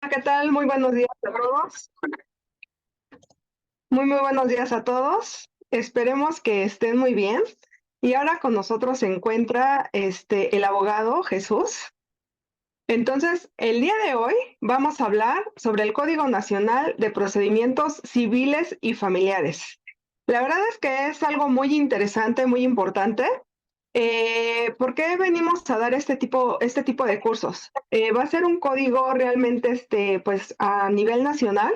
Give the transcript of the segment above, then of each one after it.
¿Qué tal? Muy buenos días a todos. Muy buenos días a todos. Esperemos que estén muy bien. Y ahora con nosotros se encuentra el abogado Jesús. Entonces, el día de hoy vamos a hablar sobre el Código Nacional de Procedimientos Civiles y Familiares. La verdad es que es algo muy interesante, muy importante. ¿Por qué venimos a dar este tipo de cursos? Va a ser un código realmente, pues, a nivel nacional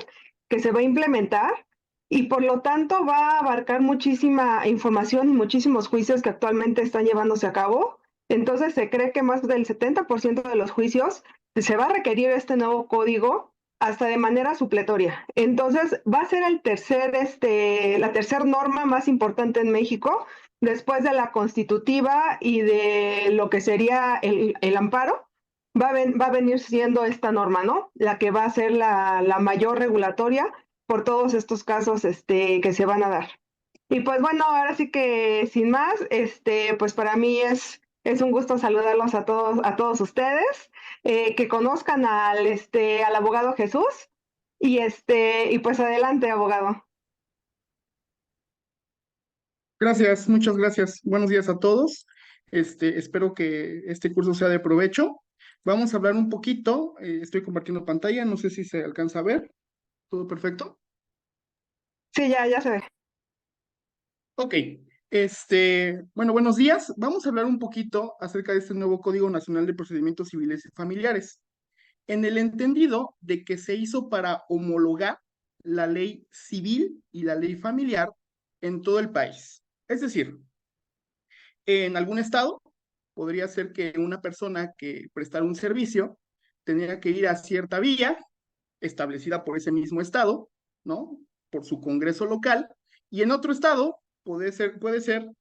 que se va a implementar y por lo tanto va a abarcar muchísima información y muchísimos juicios que actualmente están llevándose a cabo. Entonces se cree que más del 70% de los juicios se va a requerir este nuevo código hasta de manera supletoria. Entonces va a ser la tercera norma más importante en México después de la constitutiva y de lo que sería el amparo. Va a venir siendo esta norma, ¿no? La que va a ser la mayor regulatoria por todos estos casos que se van a dar. Y pues bueno, ahora sí que sin más, pues para mí es un gusto saludarlos a todos ustedes, que conozcan al abogado Jesús y pues adelante, abogado. Gracias, muchas gracias. Buenos días a todos. Espero que este curso sea de provecho. Vamos a hablar un poquito, estoy compartiendo pantalla, no sé si se alcanza a ver. ¿Todo perfecto? Sí, ya se ve. Ok. Bueno, buenos días. Vamos a hablar un poquito acerca de este nuevo Código Nacional de Procedimientos Civiles y Familiares, en el entendido de que se hizo para homologar la ley civil y la ley familiar en todo el país. Es decir, en algún estado podría ser que una persona que prestara un servicio tenía que ir a cierta vía establecida por ese mismo estado, ¿no? Por su congreso local, y en otro estado puede ser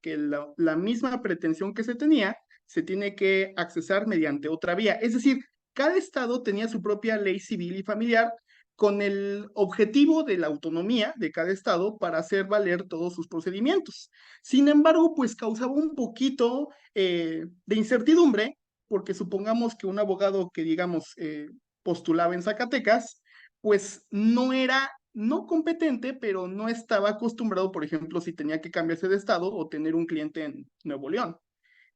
que la misma pretensión que se tenía se tiene que accesar mediante otra vía. Es decir, cada estado tenía su propia ley civil y familiar con el objetivo de la autonomía de cada estado para hacer valer todos sus procedimientos. Sin embargo, pues causaba un poquito de incertidumbre, porque supongamos que un abogado que, digamos, postulaba en Zacatecas, pues no era, no competente, pero no estaba acostumbrado, por ejemplo, si tenía que cambiarse de estado o tener un cliente en Nuevo León.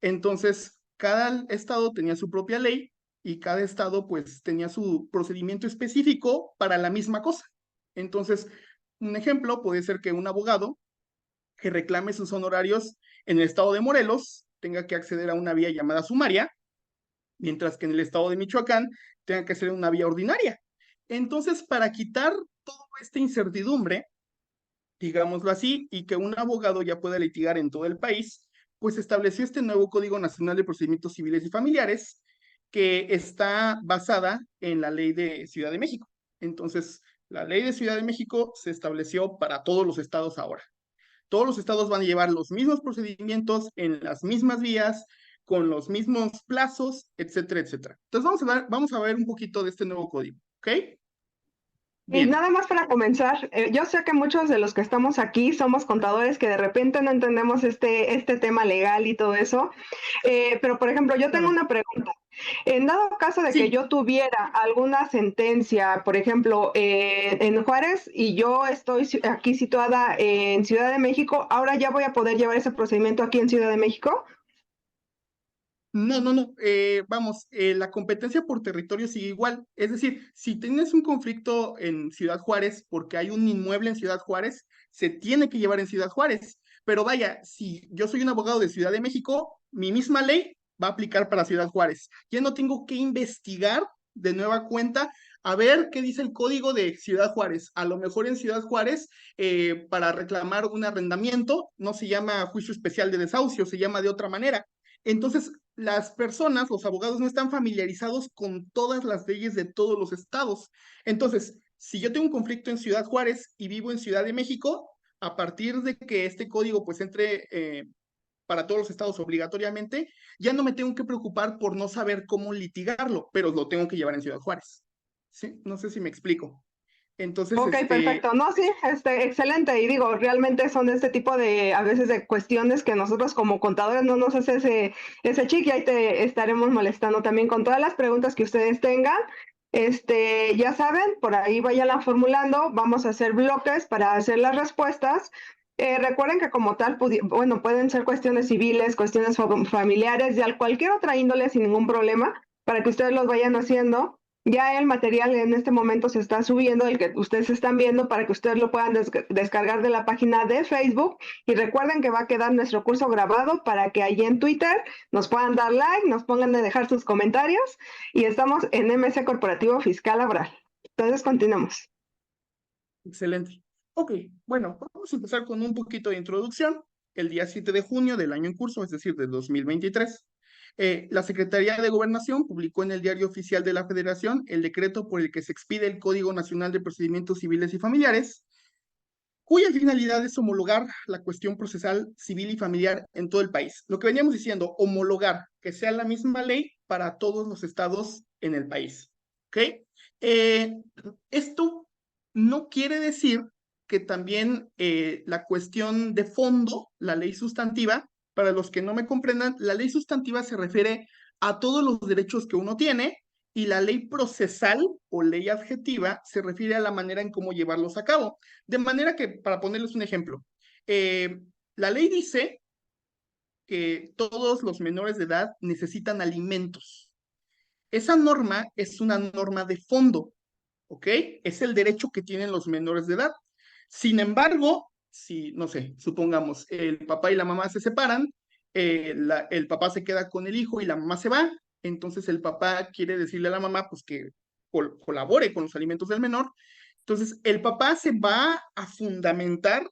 Entonces, cada estado tenía su propia ley y cada estado pues tenía su procedimiento específico para la misma cosa. Entonces, un ejemplo puede ser que un abogado que reclame sus honorarios en el estado de Morelos tenga que acceder a una vía llamada sumaria, mientras que en el estado de Michoacán tenga que hacer una vía ordinaria. Entonces, para quitar toda esta incertidumbre, digámoslo así, y que un abogado ya pueda litigar en todo el país, pues estableció este nuevo Código Nacional de Procedimientos Civiles y Familiares, que está basada en la ley de Ciudad de México. Entonces, la ley de Ciudad de México se estableció para todos los estados ahora. Todos los estados van a llevar los mismos procedimientos en las mismas vías, con los mismos plazos, etcétera, etcétera. Entonces vamos a ver un poquito de este nuevo código, ¿ok? Y Bien. nada más para comenzar, yo sé que muchos de los que estamos aquí somos contadores que de repente no entendemos este tema legal y todo eso, pero por ejemplo, yo tengo Claro. una pregunta. En dado caso de que Sí, yo tuviera alguna sentencia, por ejemplo, en Juárez y yo estoy aquí situada en Ciudad de México, ¿ahora ya voy a poder llevar ese procedimiento aquí en Ciudad de México? no, no, no. Vamos, la competencia por territorio sigue igual. Es decir, si tienes un conflicto en Ciudad Juárez porque hay un inmueble en Ciudad Juárez, se tiene que llevar en Ciudad Juárez. Pero vaya, si yo soy un abogado de Ciudad de México, mi misma ley va a aplicar para Ciudad Juárez. Ya no tengo que investigar de nueva cuenta a ver qué dice el código de Ciudad Juárez. A lo mejor en Ciudad Juárez, para reclamar un arrendamiento, no se llama juicio especial de desahucio, se llama de otra manera. Entonces, las personas, los abogados, no están familiarizados con todas las leyes de todos los estados. Entonces, si yo tengo un conflicto en Ciudad Juárez y vivo en Ciudad de México, a partir de que este código pues entre para todos los estados obligatoriamente, ya no me tengo que preocupar por no saber cómo litigarlo, pero lo tengo que llevar en Ciudad Juárez. ¿Sí? No sé si me explico. Entonces, Ok, perfecto. No, sí, excelente. Y digo, realmente son este tipo de, a veces de cuestiones que nosotros como contadores no nos hace ese chic y ahí te estaremos molestando también con todas las preguntas que ustedes tengan. Ya saben, por ahí váyanla formulando, vamos a hacer bloques para hacer las respuestas. Recuerden que como tal, bueno, pueden ser cuestiones civiles, cuestiones familiares, de cualquier otra índole sin ningún problema, para que ustedes los vayan haciendo. Ya el material en este momento se está subiendo, el que ustedes están viendo, para que ustedes lo puedan descargar de la página de Facebook. Y recuerden que va a quedar nuestro curso grabado para que allí en Twitter nos puedan dar like, nos pongan a dejar sus comentarios. Y estamos en MC Corporativo Fiscal Laboral. Entonces, continuamos. Excelente. Ok, bueno, vamos a empezar con un poquito de introducción. El día 7 de junio del año en curso, es decir, de 2023, la Secretaría de Gobernación publicó en el Diario Oficial de la Federación el decreto por el que se expide el Código Nacional de Procedimientos Civiles y Familiares, cuya finalidad es homologar la cuestión procesal civil y familiar en todo el país. Lo que veníamos diciendo, homologar, que sea la misma ley para todos los estados en el país. ¿Ok? Esto no quiere decir que también la cuestión de fondo, la ley sustantiva, para los que no me comprendan, la ley sustantiva se refiere a todos los derechos que uno tiene y la ley procesal o ley adjetiva se refiere a la manera en cómo llevarlos a cabo. De manera que, para ponerles un ejemplo, eh, la ley dice que todos los menores de edad necesitan alimentos. Esa norma es una norma de fondo, ¿ok? Es el derecho que tienen los menores de edad. Sin embargo, si, no sé, supongamos, el papá y la mamá se separan, el papá se queda con el hijo y la mamá se va, entonces el papá quiere decirle a la mamá, pues que colabore con los alimentos del menor. Entonces, el papá se va a fundamentar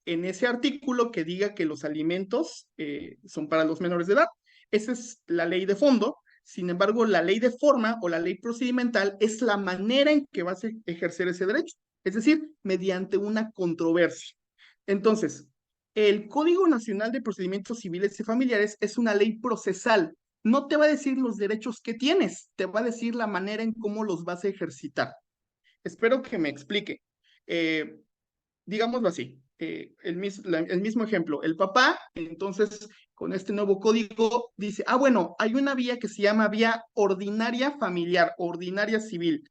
en ese artículo que diga que los alimentos son para los menores de edad. Esa es la ley de fondo. Sin embargo, la ley de forma o la ley procedimental es la manera en que vas a ejercer ese derecho, es decir, mediante una controversia. Entonces, el Código Nacional de Procedimientos Civiles y Familiares es una ley procesal. No te va a decir los derechos que tienes, te va a decir la manera en cómo los vas a ejercitar. Espero que me explique. Eh, Digámoslo así, el mismo ejemplo, el papá, entonces, con este nuevo código, dice, bueno, hay una vía que se llama vía ordinaria familiar, ordinaria civil.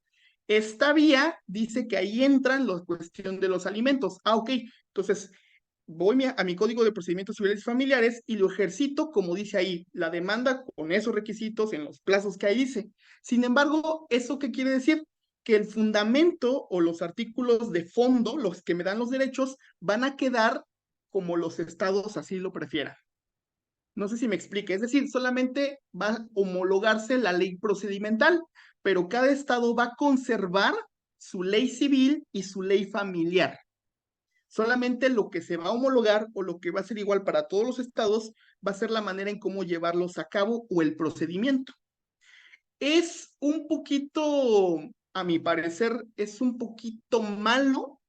Esta vía dice que ahí entran la cuestión de los alimentos. Ok, entonces voy a mi código de procedimientos civiles y familiares y lo ejercito como dice ahí, la demanda con esos requisitos en los plazos que ahí dice. Sin embargo, ¿eso qué quiere decir? Que el fundamento o los artículos de fondo, los que me dan los derechos, van a quedar como los estados así lo prefieran. No sé si me explique, es decir, solamente va a homologarse la ley procedimental, pero cada estado va a conservar su ley civil y su ley familiar. Solamente lo que se va a homologar o lo que va a ser igual para todos los estados va a ser la manera en cómo llevarlos a cabo o el procedimiento. Es un poquito, a mi parecer, es un poquito malo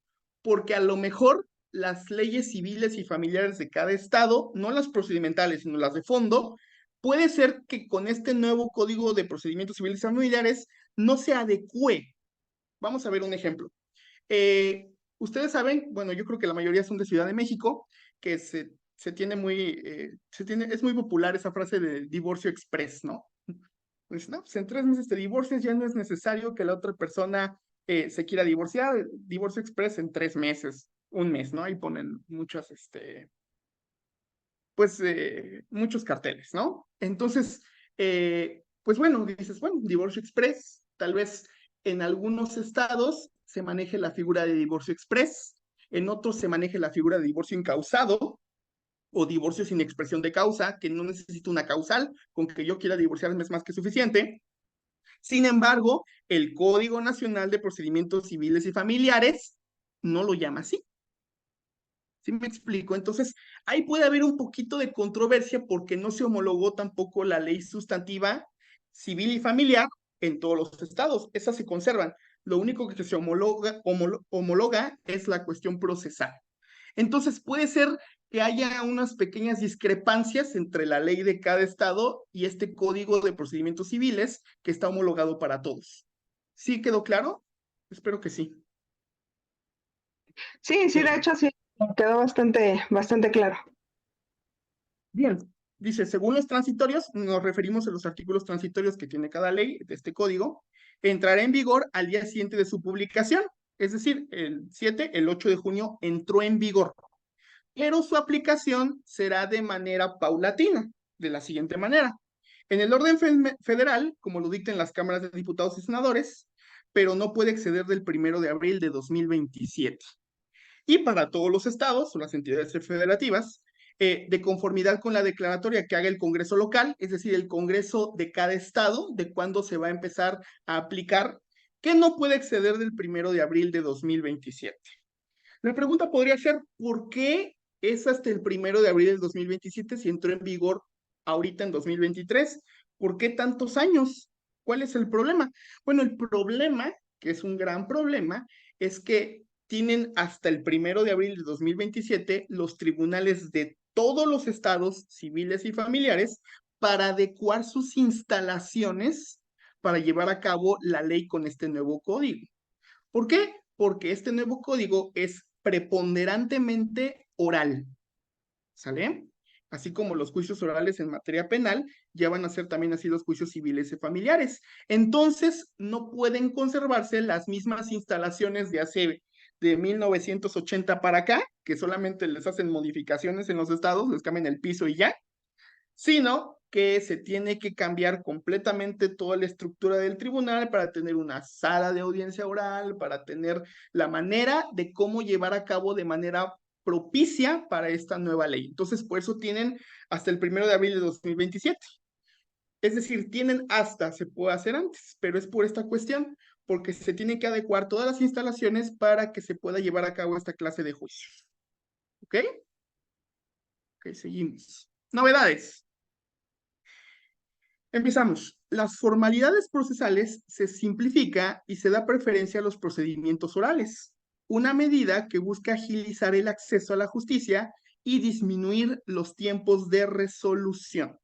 porque a lo mejor las leyes civiles y familiares de cada estado, no las procedimentales, sino las de fondo, puede ser que con este nuevo Código de Procedimientos Civiles y Familiares no se adecue. Vamos a ver un ejemplo. Ustedes saben, bueno, yo creo que la mayoría son de Ciudad de México, que se tiene muy, es muy popular esa frase de divorcio express, ¿no? Pues, no, pues en 3 meses te divorcias, ya no es necesario que la otra persona se quiera divorciar, divorcio express en 3 meses, un mes, ¿no? Ahí ponen muchas, pues, muchos carteles, ¿no? Entonces, pues bueno, dices, bueno, divorcio express, tal vez en algunos estados se maneje la figura de divorcio express, en otros se maneje la figura de divorcio incausado o divorcio sin expresión de causa, que no necesita una causal, con que yo quiera divorciarme es más que suficiente. Sin embargo, el Código Nacional de Procedimientos Civiles y Familiares no lo llama así. ¿Sí me explico? Entonces, ahí puede haber un poquito de controversia porque no se homologó tampoco la ley sustantiva civil y familiar en todos los estados. Esas se conservan. Lo único que se homologa es la cuestión procesal. Entonces, puede ser que haya unas pequeñas discrepancias entre la ley de cada estado y este código de procedimientos civiles que está homologado para todos. ¿Sí quedó claro? Espero que sí. Sí, sí, de hecho sí, quedó bastante claro. Bien, dice, según los transitorios, nos referimos a los artículos transitorios que tiene cada ley de este código. entrará en vigor al día siguiente de su publicación. Es decir, el 8 de junio entró en vigor, pero su aplicación será de manera paulatina, de la siguiente manera. En el orden federal, como lo dictan las cámaras de diputados y senadores, pero no puede exceder del 1 de abril de 2027. Y para todos los estados o las entidades federativas, de conformidad con la declaratoria que haga el Congreso local, es decir, el Congreso de cada estado, de cuándo se va a empezar a aplicar, que no puede exceder del 1 de abril de 2027. La pregunta podría ser, ¿por qué es hasta el 1 de abril del 2027 si entró en vigor ahorita en 2023? ¿Por qué tantos años? ¿Cuál es el problema? Bueno, el problema, que es un gran problema, es que tienen hasta el 1 de abril de 2027 los tribunales de todos los estados civiles y familiares para adecuar sus instalaciones para llevar a cabo la ley con este nuevo código. ¿Por qué? Porque este nuevo código es preponderantemente oral, ¿sale? Así como los juicios orales en materia penal, ya van a ser también así los juicios civiles y familiares. Entonces, no pueden conservarse las mismas instalaciones de 1980 para acá, que solamente les hacen modificaciones en los estados, les cambian el piso y ya, sino que se tiene que cambiar completamente toda la estructura del tribunal para tener una sala de audiencia oral, para tener la manera de cómo llevar a cabo de manera propicia para esta nueva ley. Entonces, por eso tienen hasta el 1 de abril de 2027. Es decir, tienen hasta, se puede hacer antes, pero es por esta cuestión, porque se tienen que adecuar todas las instalaciones para que se pueda llevar a cabo esta clase de juicios. ¿Ok? Ok, seguimos. Novedades. Empezamos. Las formalidades procesales se simplifica y se da preferencia a los procedimientos orales, una medida que busca agilizar el acceso a la justicia y disminuir los tiempos de resolución.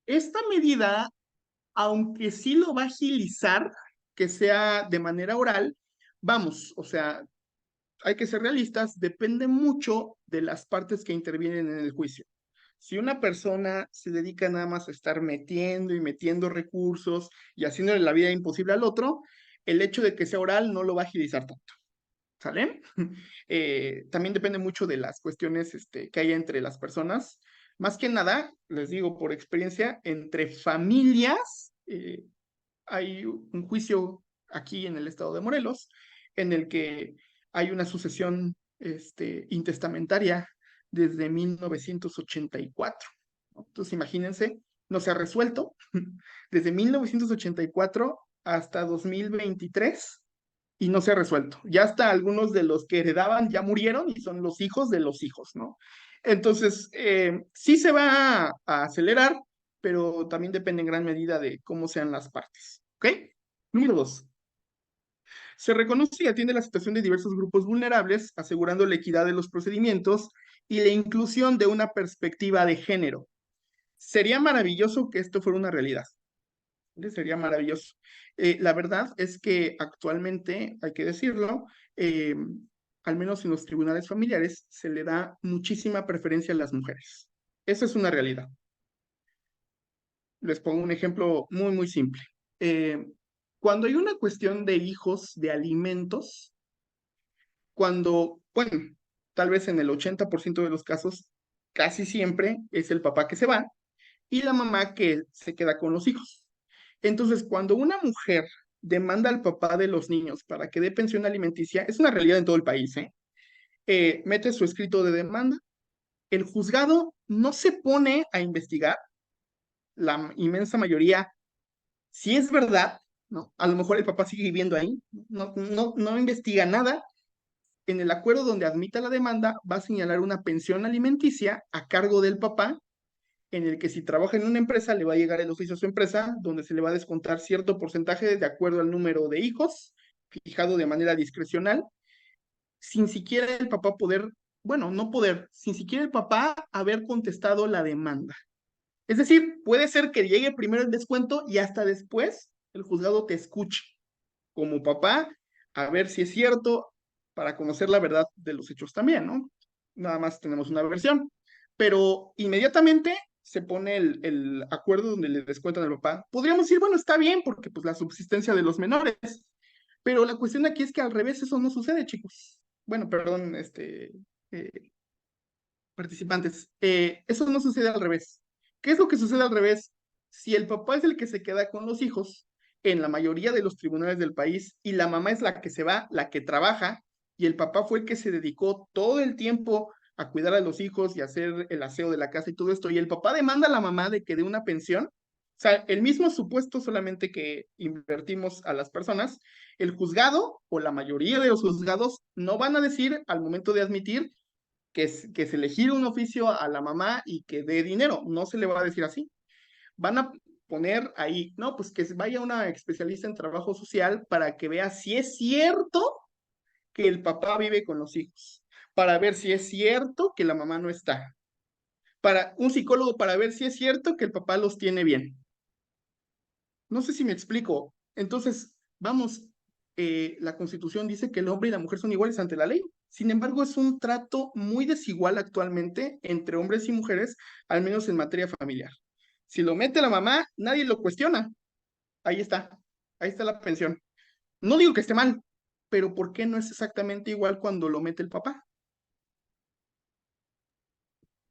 Esta medida, aunque sí lo va a agilizar, que sea de manera oral, vamos, o sea, hay que ser realistas, depende mucho de las partes que intervienen en el juicio. Si una persona se dedica nada más a estar metiendo y metiendo recursos y haciéndole la vida imposible al otro, el hecho de que sea oral no lo va a agilizar tanto. ¿Sale? También depende mucho de las cuestiones que haya entre las personas. Más que nada, les digo por experiencia, entre familias, hay un juicio aquí en el estado de Morelos en el que hay una sucesión intestamentaria desde 1984. ¿No? Entonces, imagínense, no se ha resuelto desde 1984 hasta 2023 y no se ha resuelto. Ya hasta algunos de los que heredaban ya murieron y son los hijos de los hijos, ¿no? Entonces, sí se va a acelerar, pero también depende en gran medida de cómo sean las partes. ¿Ok? Número 2. Se reconoce y atiende la situación de diversos grupos vulnerables, asegurando la equidad de los procedimientos y la inclusión de una perspectiva de género. Sería maravilloso que esto fuera una realidad. Sería maravilloso. La verdad es que actualmente, hay que decirlo, al menos en los tribunales familiares, se le da muchísima preferencia a las mujeres. Esa es una realidad. Les pongo un ejemplo muy, muy simple. Cuando hay una cuestión de hijos, de alimentos, bueno, tal vez en el 80% de los casos, casi siempre es el papá que se va y la mamá que se queda con los hijos. Entonces, cuando una mujer demanda al papá de los niños para que dé pensión alimenticia, es una realidad en todo el país, mete su escrito de demanda, el juzgado no se pone a investigar, la inmensa mayoría, si es verdad, ¿no? A lo mejor el papá sigue viviendo ahí, no investiga nada. En el acuerdo donde admita la demanda, va a señalar una pensión alimenticia a cargo del papá en el que si trabaja en una empresa le va a llegar el oficio a su empresa, donde se le va a descontar cierto porcentaje de acuerdo al número de hijos, fijado de manera discrecional, sin siquiera el papá poder, bueno, no poder, sin siquiera el papá haber contestado la demanda. Es decir, puede ser que llegue primero el descuento y hasta después el juzgado te escuche como papá a ver si es cierto para conocer la verdad de los hechos también, ¿no? Nada más tenemos una versión. Pero inmediatamente se pone el acuerdo donde le descuentan al papá. Podríamos decir, bueno, está bien, porque pues la subsistencia de los menores, pero la cuestión aquí es que al revés eso no sucede, chicos. Bueno, perdón, eh, participantes. Eso no sucede al revés. ¿Qué es lo que sucede al revés? Si el papá es el que se queda con los hijos en la mayoría de los tribunales del país y la mamá es la que se va, la que trabaja, y el papá fue el que se dedicó todo el tiempo a cuidar a los hijos y hacer el aseo de la casa y todo esto, y el papá demanda a la mamá de que dé una pensión, o sea, el mismo supuesto solamente que invertimos a las personas, el juzgado o la mayoría de los juzgados no van a decir al momento de admitir que se le gire un oficio a la mamá y que dé dinero. No se le va a decir así. Van a poner ahí, no, pues que vaya una especialista en trabajo social para que vea si es cierto que el papá vive con los hijos, para ver si es cierto que la mamá no está, para un psicólogo para ver si es cierto que el papá los tiene bien. No sé si me explico. Entonces, vamos, la Constitución dice que el hombre y la mujer son iguales ante la ley. Sin embargo, es un trato muy desigual actualmente entre hombres y mujeres, al menos en materia familiar. Si lo mete la mamá, nadie lo cuestiona. Ahí está, ahí está la pensión. No digo que esté mal, pero ¿por qué no es exactamente igual cuando lo mete el papá?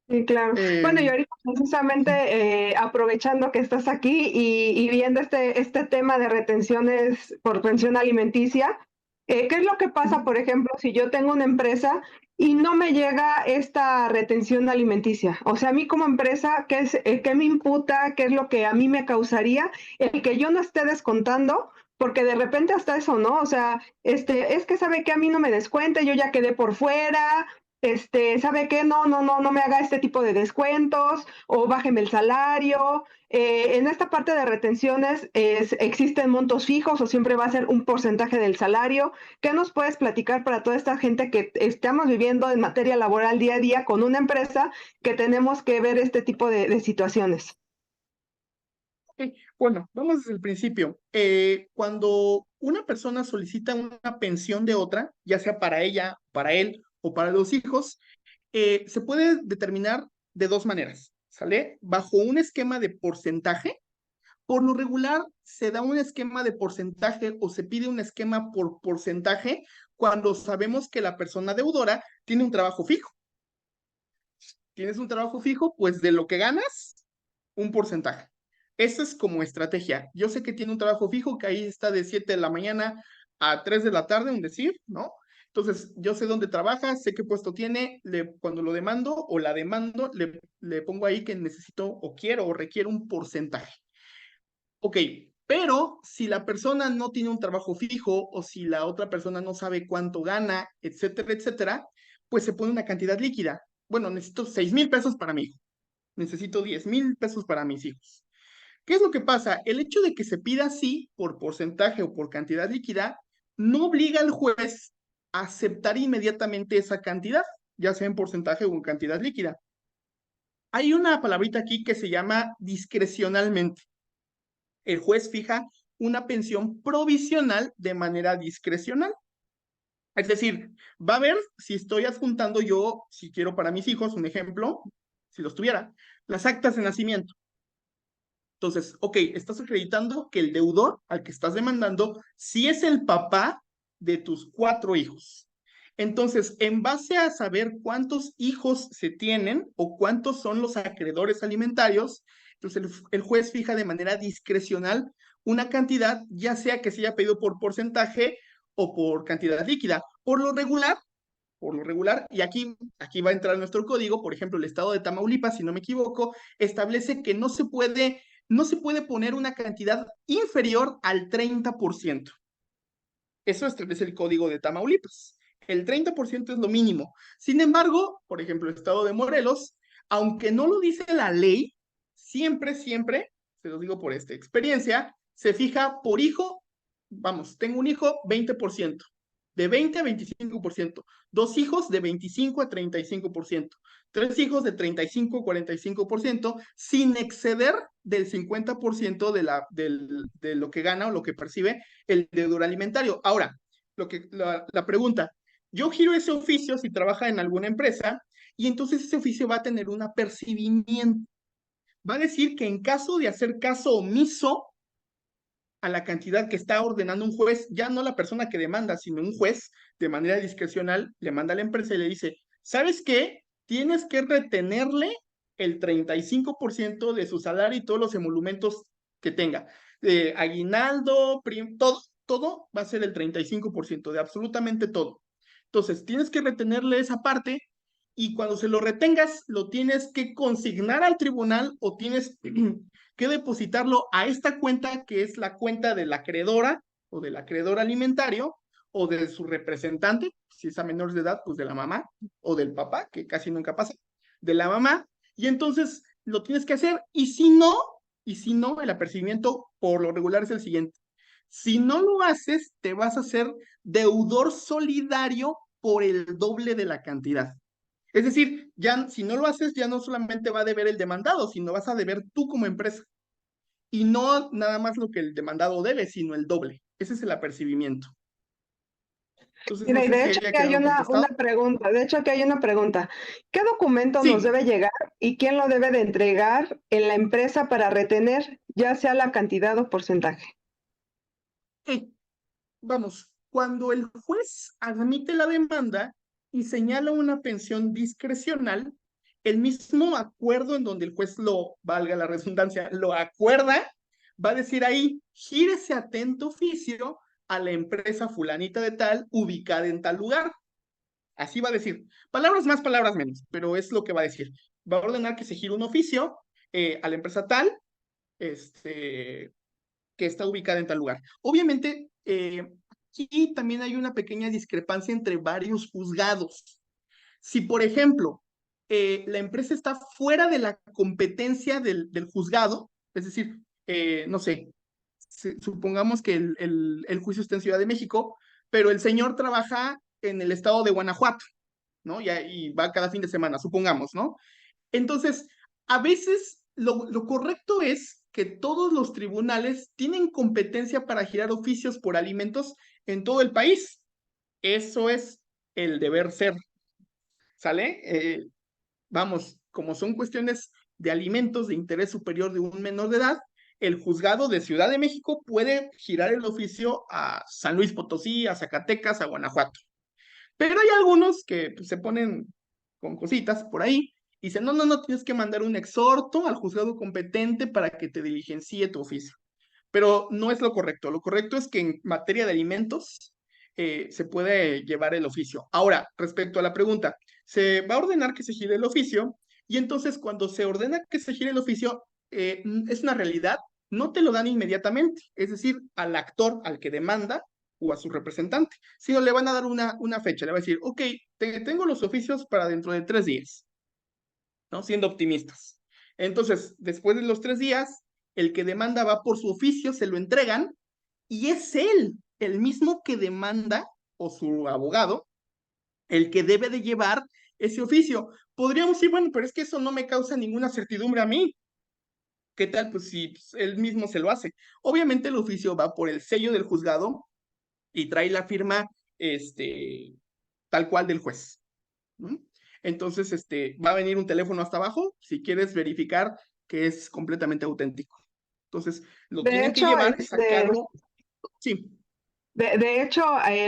Sí, claro. Bueno, y Eh, ahorita precisamente aprovechando que estás aquí y viendo este tema de retenciones por pensión alimenticia, ¿qué es lo que pasa, por ejemplo, si yo tengo una empresa y no me llega esta retención alimenticia? O sea, a mí como empresa, ¿qué me imputa? ¿Qué es lo que a mí me causaría el que yo no esté descontando? Porque de repente hasta eso, ¿no? O sea, es que sabe que a mí no me descuente, yo ya quedé por fuera, ¿sabe qué? No me haga este tipo de descuentos o bájeme el salario. En esta parte de retenciones, ¿existen montos fijos o siempre va a ser un porcentaje del salario? ¿Qué nos puedes platicar para toda esta gente que estamos viviendo en materia laboral día a día con una empresa que tenemos que ver este tipo de situaciones? ok, bueno, vamos desde el principio. Cuando una persona solicita una pensión de otra, ya sea para ella, para él o para los hijos, se puede determinar de dos maneras, ¿sale? Bajo un esquema de porcentaje. Por lo regular, se da un esquema de porcentaje o se pide un esquema por porcentaje cuando sabemos que la persona deudora tiene un trabajo fijo. Tienes un trabajo fijo, pues de lo que ganas, un porcentaje. Esa es como estrategia. Yo sé que tiene un trabajo fijo que ahí está de 7 de la mañana a 3 de la tarde, un decir, ¿no? Entonces, yo sé dónde trabaja, sé qué puesto tiene, cuando lo demando o la demando, le pongo ahí que necesito o quiero o requiero un porcentaje. Ok, pero si la persona no tiene un trabajo fijo o si la otra persona no sabe cuánto gana, etcétera, etcétera, pues se pone una cantidad líquida. Bueno, necesito 6,000 pesos para mi hijo, necesito 10,000 pesos para mis hijos. ¿Qué es lo que pasa? El hecho de que se pida así, por porcentaje o por cantidad líquida, no obliga al juez a aceptar inmediatamente esa cantidad, ya sea en porcentaje o en cantidad líquida. Hay una palabrita aquí que se llama discrecionalmente. El juez fija una pensión provisional de manera discrecional. Es decir, va a ver si estoy adjuntando yo, si quiero para mis hijos, un ejemplo, si los tuviera, las actas de nacimiento. Entonces, ok, estás acreditando que el deudor al que estás demandando sí es el papá de tus 4 hijos. Entonces, en base a saber cuántos hijos se tienen o cuántos son los acreedores alimentarios, entonces el juez fija de manera discrecional una cantidad, ya sea que se haya pedido por porcentaje o por cantidad líquida. Por lo regular, y aquí va a entrar nuestro código, por ejemplo, el estado de Tamaulipas, si no me equivoco, establece que no se puede poner una cantidad inferior al 30%. Eso establece el código de Tamaulipas. El 30% es lo mínimo. Sin embargo, por ejemplo, el estado de Morelos, aunque no lo dice la ley, siempre, siempre, se lo digo por esta experiencia, se fija por hijo, vamos, tengo un hijo, 20%, de 20 a 25%, 2 hijos de 25 a 35%, 3 hijos de 35 a 45%, sin exceder del 50% de lo que gana o lo que percibe el deudor alimentario. Ahora, la pregunta, yo giro ese oficio si trabaja en alguna empresa y entonces ese oficio va a tener un apercibimiento. Va a decir que en caso de hacer caso omiso a la cantidad que está ordenando un juez, ya no la persona que demanda, sino un juez, de manera discrecional, le manda a la empresa y le dice, ¿sabes qué? Tienes que retenerle el 35% de su salario y todos los emolumentos que tenga. Aguinaldo, todo va a ser el 35% de absolutamente todo. Entonces, tienes que retenerle esa parte y cuando se lo retengas, lo tienes que consignar al tribunal o tienes que depositarlo a esta cuenta que es la cuenta del acreedora o del acreedor alimentario o de su representante, si es a menores de edad, pues de la mamá o del papá, que casi nunca pasa, de la mamá, y entonces lo tienes que hacer, y si no, el apercibimiento por lo regular es el siguiente. Si no lo haces, te vas a hacer deudor solidario por el doble de la cantidad. Es decir, ya si no lo haces, ya no solamente va a deber el demandado, sino vas a deber tú como empresa. Y no nada más lo que el demandado debe, sino el doble. Ese es el apercibimiento. Entonces, no Mira, y sé de si hecho haya que hay quedado una contestado. pregunta, de hecho que hay una pregunta. ¿Qué documento nos Sí, debe llegar y quién lo debe de entregar en la empresa para retener, ya sea la cantidad o porcentaje? eh, vamos, cuando el juez admite la demanda y señala una pensión discrecional, el mismo acuerdo en donde el juez lo, valga la redundancia, lo acuerda, va a decir ahí, gírese atento oficio a la empresa fulanita de tal, ubicada en tal lugar. Así va a decir. Palabras más, palabras menos, pero es lo que va a decir. Va a ordenar que se gire un oficio a la empresa tal, este, que está ubicada en tal lugar. Obviamente, aquí también hay una pequeña discrepancia entre varios juzgados. Si, por ejemplo, la empresa está fuera de la competencia del juzgado, es decir, no sé, supongamos que el juicio está en Ciudad de México, pero el señor trabaja en el estado de Guanajuato, ¿no? Y va cada fin de semana, supongamos, ¿no? Entonces, a veces lo correcto es que todos los tribunales tienen competencia para girar oficios por alimentos en todo el país. Eso es el deber ser, ¿sale? Vamos, como son cuestiones de alimentos de interés superior de un menor de edad, el juzgado de Ciudad de México puede girar el oficio a San Luis Potosí, a Zacatecas, a Guanajuato. Pero hay algunos que pues, se ponen con cositas por ahí y dicen, no, no, no, tienes que mandar un exhorto al juzgado competente para que te diligencie tu oficio. Pero no es lo correcto. Lo correcto es que en materia de alimentos se puede llevar el oficio. Ahora, respecto a la pregunta, se va a ordenar que se gire el oficio y entonces cuando se ordena que se gire el oficio, es una realidad, no te lo dan inmediatamente, es decir, al actor, al que demanda o a su representante, sino le van a dar una fecha, le va a decir, ok, tengo los oficios para dentro de 3 días, ¿no? Siendo optimistas. Entonces, después de los 3 días, el que demanda va por su oficio, se lo entregan y es él, el mismo que demanda o su abogado, el que debe de llevar ese oficio. Podríamos decir, bueno, pero es que eso no me causa ninguna certidumbre a mí. ¿Qué tal? Pues si pues, él mismo se lo hace. Obviamente el oficio va por el sello del juzgado y trae la firma tal cual del juez. ¿No? Entonces, va a venir un teléfono hasta abajo si quieres verificar que es completamente auténtico. Entonces, lo De tienen que hecho, llevar, sacarlo. Sí, de hecho,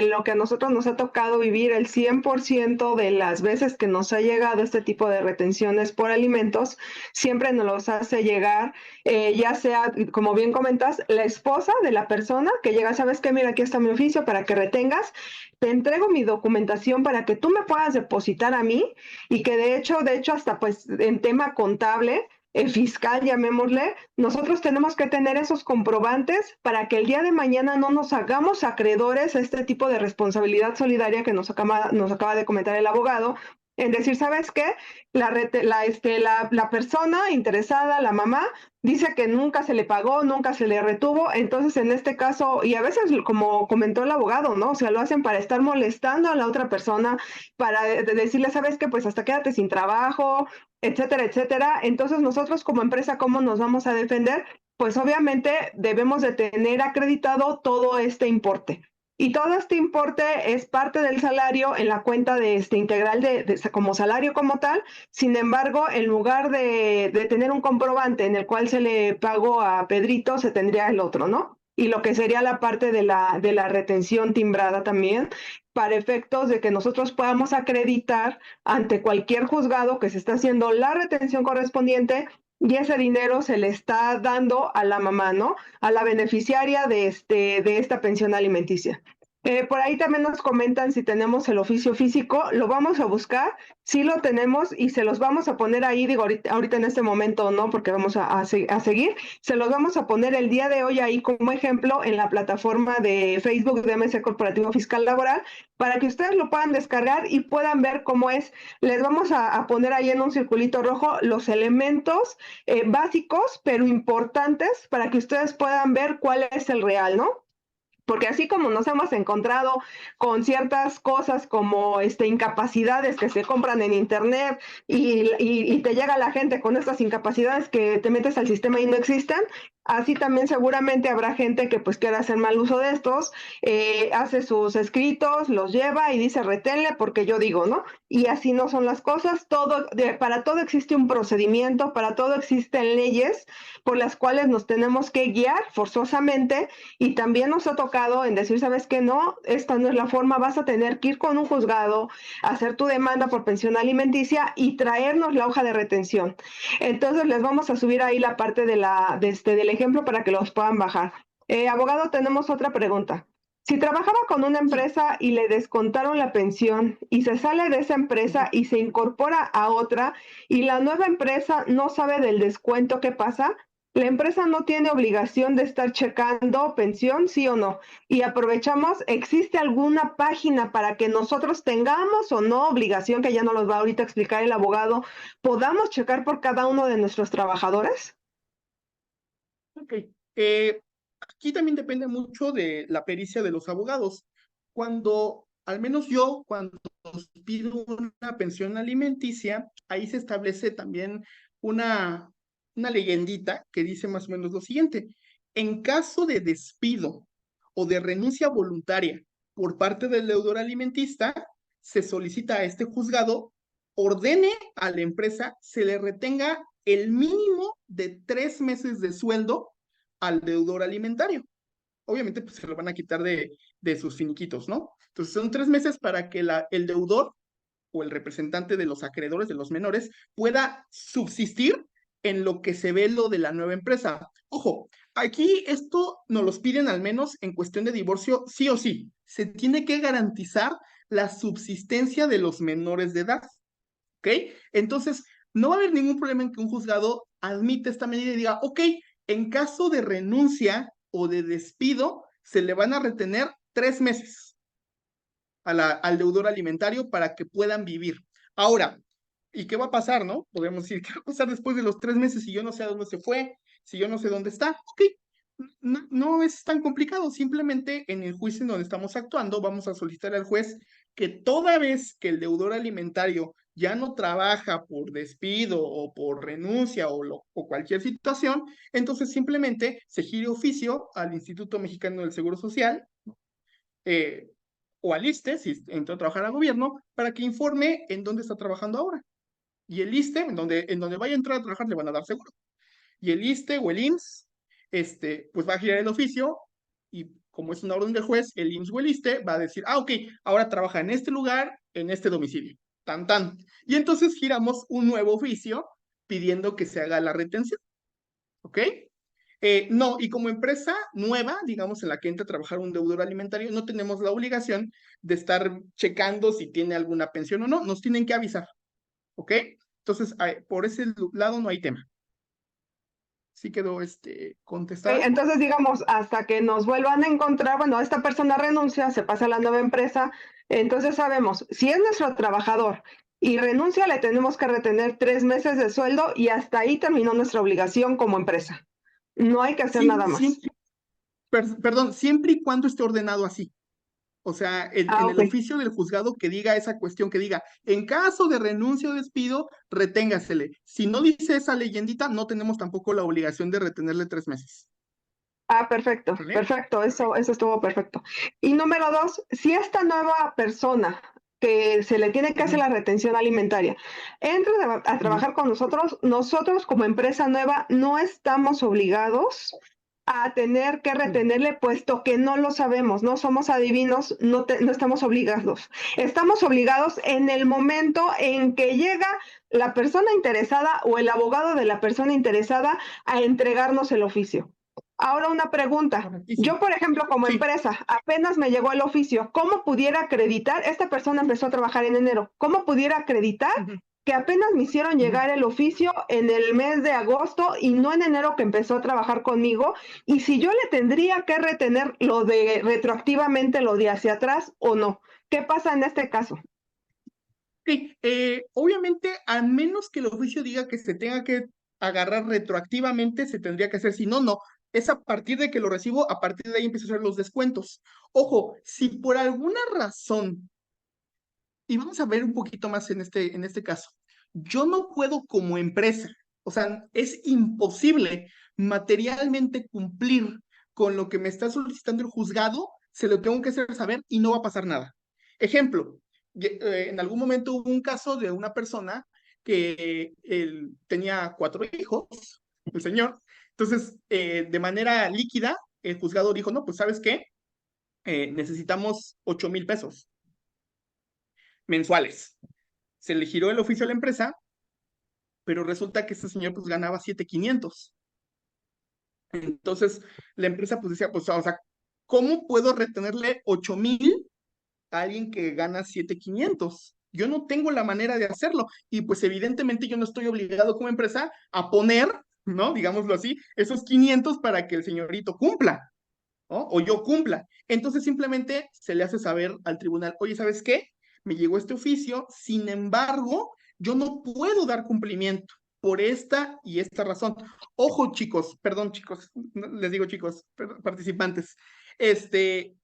lo que a nosotros nos ha tocado vivir, el 100% de las veces que nos ha llegado este tipo de retenciones por alimentos, siempre nos los hace llegar, ya sea, como bien comentas, la esposa de la persona que llega, sabes qué, mira, aquí está mi oficio para que retengas, te entrego mi documentación para que tú me puedas depositar a mí y que de hecho, hasta pues en tema contable, fiscal, llamémosle, nosotros tenemos que tener esos comprobantes para que el día de mañana no nos hagamos acreedores a este tipo de responsabilidad solidaria que nos acaba de comentar el abogado, en decir, ¿sabes qué? La persona interesada, la mamá, dice que nunca se le pagó, nunca se le retuvo, entonces en este caso, y a veces como comentó el abogado, ¿no? O sea, lo hacen para estar molestando a la otra persona, para decirle, ¿sabes qué? Pues hasta quédate sin trabajo, etcétera, etcétera. Entonces nosotros como empresa, ¿cómo nos vamos a defender? Pues obviamente debemos de tener acreditado todo este importe. y todo este importe es parte del salario en la cuenta de integral como salario como tal. Sin embargo, en lugar de tener un comprobante en el cual se le pagó a Pedrito, se tendría el otro, ¿no? Y lo que sería la parte de la retención timbrada también, para efectos de que nosotros podamos acreditar ante cualquier juzgado que se está haciendo la retención correspondiente y ese dinero se le está dando a la mamá, ¿no? A la beneficiaria de esta pensión alimenticia. Por ahí también nos comentan si tenemos el oficio físico, lo vamos a buscar, sí lo tenemos y se los vamos a poner ahí, digo, ahorita en este momento no, porque vamos a seguir, se los vamos a poner el día de hoy ahí como ejemplo en la plataforma de Facebook de MC Corporativo Fiscal Laboral, para que ustedes lo puedan descargar y puedan ver cómo es. Les vamos a poner ahí en un circulito rojo los elementos básicos, pero importantes, para que ustedes puedan ver cuál es el real, ¿no? Porque así como nos hemos encontrado con ciertas cosas como incapacidades que se compran en internet y te llega la gente con estas incapacidades que te metes al sistema y no existen, así también seguramente habrá gente que pues quiera hacer mal uso de estos, hace sus escritos, los lleva y dice reténle porque yo digo, ¿no? Y así no son las cosas, para todo existe un procedimiento, para todo existen leyes por las cuales nos tenemos que guiar forzosamente, y también nos ha tocado en decir, ¿sabes qué? No, esta no es la forma, vas a tener que ir con un juzgado, hacer tu demanda por pensión alimenticia y traernos la hoja de retención. Entonces les vamos a subir ahí la parte del ejemplo para que los puedan bajar. Abogado, tenemos otra pregunta. Si trabajaba con una Sí. empresa y le descontaron la pensión y se sale de esa empresa y se incorpora a otra y la nueva empresa no sabe del descuento, ¿qué pasa? La empresa no tiene obligación de estar checando pensión, sí o no. Y aprovechamos, ¿existe alguna página para que nosotros tengamos o no obligación, que ya nos los va ahorita a explicar el abogado, podamos checar por cada uno de nuestros trabajadores? Ok. Aquí también depende mucho de la pericia de los abogados. Cuando, al menos yo, cuando pido una pensión alimenticia, ahí se establece también una, una leyendita que dice más o menos lo siguiente. En caso de despido o de renuncia voluntaria por parte del deudor alimentista, se solicita a este juzgado ordene a la empresa se le retenga el mínimo de 3 meses de sueldo al deudor alimentario. Obviamente, pues se lo van a quitar de sus finiquitos, ¿no? Entonces, son 3 meses para que el deudor o el representante de los acreedores, de los menores, pueda subsistir en lo que se ve lo de la nueva empresa. Ojo, aquí esto nos los piden al menos en cuestión de divorcio, sí o sí. Se tiene que garantizar la subsistencia de los menores de edad. ¿Ok? Entonces, no va a haber ningún problema en que un juzgado admite esta medida y diga, ok, en caso de renuncia o de despido, se le van a retener 3 meses al deudor alimentario para que puedan vivir. Ahora, ¿y qué va a pasar, no? Podemos decir, ¿qué va a pasar después de los 3 meses si yo no sé a dónde se fue, si yo no sé dónde está? Ok, no, no es tan complicado, simplemente en el juicio en donde estamos actuando, vamos a solicitar al juez que toda vez que el deudor alimentario ya no trabaja por despido o por renuncia o cualquier situación, entonces simplemente se gire oficio al Instituto Mexicano del Seguro Social, eh, o al ISSSTE, si entró a trabajar al gobierno, para que informe en dónde está trabajando ahora. Y el ISSSTE, en donde vaya a entrar a trabajar, le van a dar seguro. Y el ISSSTE o el IMSS, pues va a girar el oficio y como es una orden del juez, el IMSS o el ISSSTE va a decir, ok, ahora trabaja en este lugar, en este domicilio. Tan, tan. Y entonces giramos un nuevo oficio pidiendo que se haga la retención. ¿Ok? No, y como empresa nueva, digamos, en la que entra a trabajar un deudor alimentario, no tenemos la obligación de estar checando si tiene alguna pensión o no, nos tienen que avisar, ¿ok? Entonces, por ese lado no hay tema. Sí quedó contestada. Entonces, digamos, hasta que nos vuelvan a encontrar, bueno, esta persona renuncia, se pasa a la nueva empresa, entonces sabemos, si es nuestro trabajador y renuncia, le tenemos que retener 3 meses de sueldo y hasta ahí terminó nuestra obligación como empresa. No hay que hacer nada más. Perdón, siempre y cuando esté ordenado así. O sea, en el Ok. oficio del juzgado que diga esa cuestión, que diga, en caso de renuncia o despido, reténgasele. Si no dice esa leyendita, no tenemos tampoco la obligación de retenerle 3 meses. Ah, perfecto, ¿Sale? perfecto, eso estuvo perfecto. Y número 2, si esta nueva persona que se le tiene que hacer Ujú, la retención alimentaria entra a ujú, trabajar con nosotros, nosotros como empresa nueva no estamos obligados a tener que ujú. retenerle, puesto que no lo sabemos, no somos adivinos, no estamos obligados. Estamos obligados en el momento en que llega la persona interesada o el abogado de la persona interesada a entregarnos el oficio. Ahora una pregunta. Correctísimo. Yo, por ejemplo, como Sí. empresa, apenas me llegó el oficio, ¿cómo pudiera acreditar? Esta persona empezó a trabajar en enero. ¿Cómo pudiera acreditar Ujú, que apenas me hicieron ujú. llegar el oficio en el mes de agosto y no en enero que empezó a trabajar conmigo? Y si yo le tendría que retener lo de retroactivamente lo de hacia atrás o no. ¿Qué pasa en este caso? Sí, obviamente, al menos que el oficio diga que se tenga que agarrar retroactivamente, se tendría que hacer. Si no, no. Es a partir de que lo recibo, a partir de ahí empiezo a hacer los descuentos. Ojo, si por alguna razón, y vamos a ver un poquito más en este caso, yo no puedo como empresa, o sea, es imposible materialmente cumplir con lo que me está solicitando el juzgado, se lo tengo que hacer saber y no va a pasar nada. Ejemplo, en algún momento hubo un caso de una persona que él tenía 4 hijos, el señor. Entonces, de manera líquida, el juzgado dijo, no, pues ¿sabes qué? Necesitamos 8,000 pesos mensuales. Se le giró el oficio a la empresa, pero resulta que este señor pues ganaba 7,500. Entonces, la empresa pues decía, pues, o sea, ¿cómo puedo retenerle 8,000 a alguien que gana 7,500? Yo no tengo la manera de hacerlo y pues evidentemente yo no estoy obligado como empresa a poner, ¿no? Digámoslo así, esos 500 para que el señorito cumpla, ¿no? O yo cumpla. Entonces simplemente se le hace saber al tribunal, oye, ¿sabes qué? Me llegó este oficio, sin embargo, yo no puedo dar cumplimiento por esta y esta razón. Ojo, chicos, perdón, chicos, les digo chicos, participantes, este,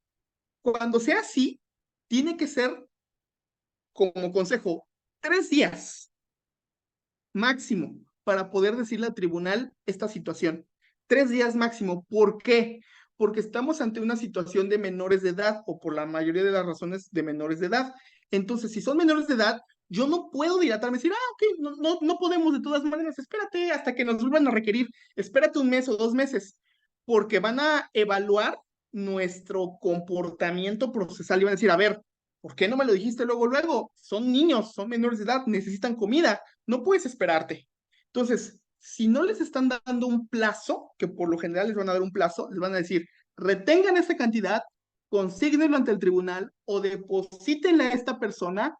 cuando sea así, tiene que ser como consejo 3 días máximo para poder decirle al tribunal esta situación. 3 días máximo. ¿Por qué? Porque estamos ante una situación de menores de edad o por la mayoría de las razones de menores de edad. Entonces, si son menores de edad, yo no puedo dilatarme y decir, ah, ok, no, no, no podemos de todas maneras, espérate hasta que nos vuelvan a requerir, espérate un mes o 2 meses, porque van a evaluar nuestro comportamiento procesal y van a decir, a ver, ¿por qué no me lo dijiste luego, luego? Son niños, son menores de edad, necesitan comida, no puedes esperarte. Entonces, si no les están dando un plazo, que por lo general les van a dar un plazo, les van a decir, retengan esta cantidad, consígnenlo ante el tribunal o deposítenle a esta persona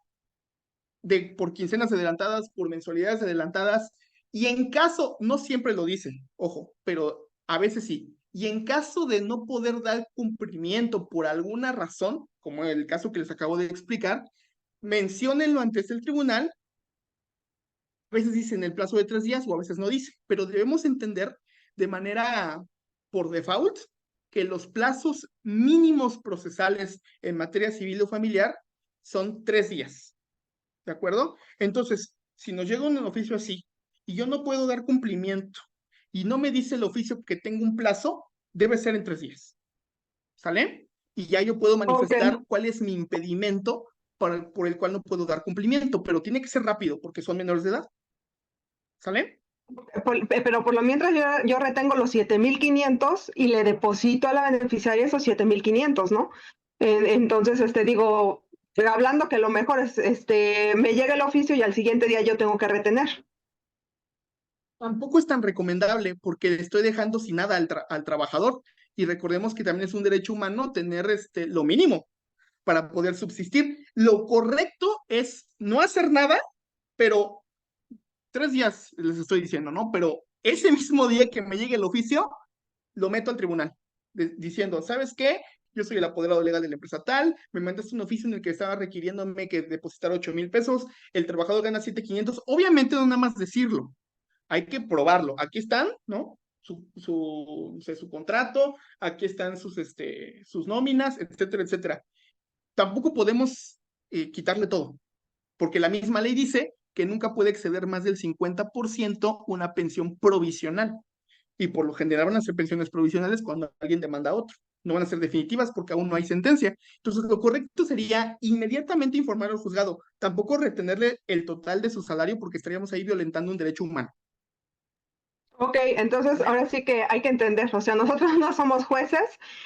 por quincenas adelantadas, por mensualidades adelantadas, y en caso, no siempre lo dice, ojo, pero a veces sí, y en caso de no poder dar cumplimiento por alguna razón, como el caso que les acabo de explicar, menciónenlo ante el tribunal. A veces dice en el plazo de 3 días o a veces no dice, pero debemos entender de manera por default que los plazos mínimos procesales en materia civil o familiar son 3 días, ¿de acuerdo? Entonces, si nos llega un oficio así y yo no puedo dar cumplimiento y no me dice el oficio que tengo un plazo, debe ser en 3 días, ¿sale? Y ya yo puedo Ok. manifestar cuál es mi impedimento por el cual no puedo dar cumplimiento, pero tiene que ser rápido porque son menores de edad, ¿sale? Pero por lo mientras yo retengo los 7,500 y le deposito a la beneficiaria esos 7,500, ¿no? Entonces, digo, hablando que lo mejor es, me llega el oficio y al siguiente día yo tengo que retener. Tampoco es tan recomendable porque le estoy dejando sin nada al trabajador. Y recordemos que también es un derecho humano tener lo mínimo para poder subsistir. Lo correcto es no hacer nada, pero 3 días les estoy diciendo, ¿no? Pero ese mismo día que me llegue el oficio, lo meto al tribunal, diciendo, ¿sabes qué? Yo soy el apoderado legal de la empresa tal, me mandaste un oficio en el que estaba requiriéndome que depositar 8,000 pesos, el trabajador gana 7,500, obviamente no nada más decirlo, hay que probarlo. Aquí están, ¿no? Su contrato, aquí están sus nóminas, etcétera, etcétera. Tampoco podemos quitarle todo, porque la misma ley dice que nunca puede exceder más del 50% una pensión provisional. y por lo general van a ser pensiones provisionales cuando alguien demanda a otro. No van a ser definitivas porque aún no hay sentencia. Entonces, lo correcto sería inmediatamente informar al juzgado, tampoco retenerle el total de su salario porque estaríamos ahí violentando un derecho humano. Ok, entonces ¿Vale? ahora sí que hay que entender, o sea, nosotros no somos jueces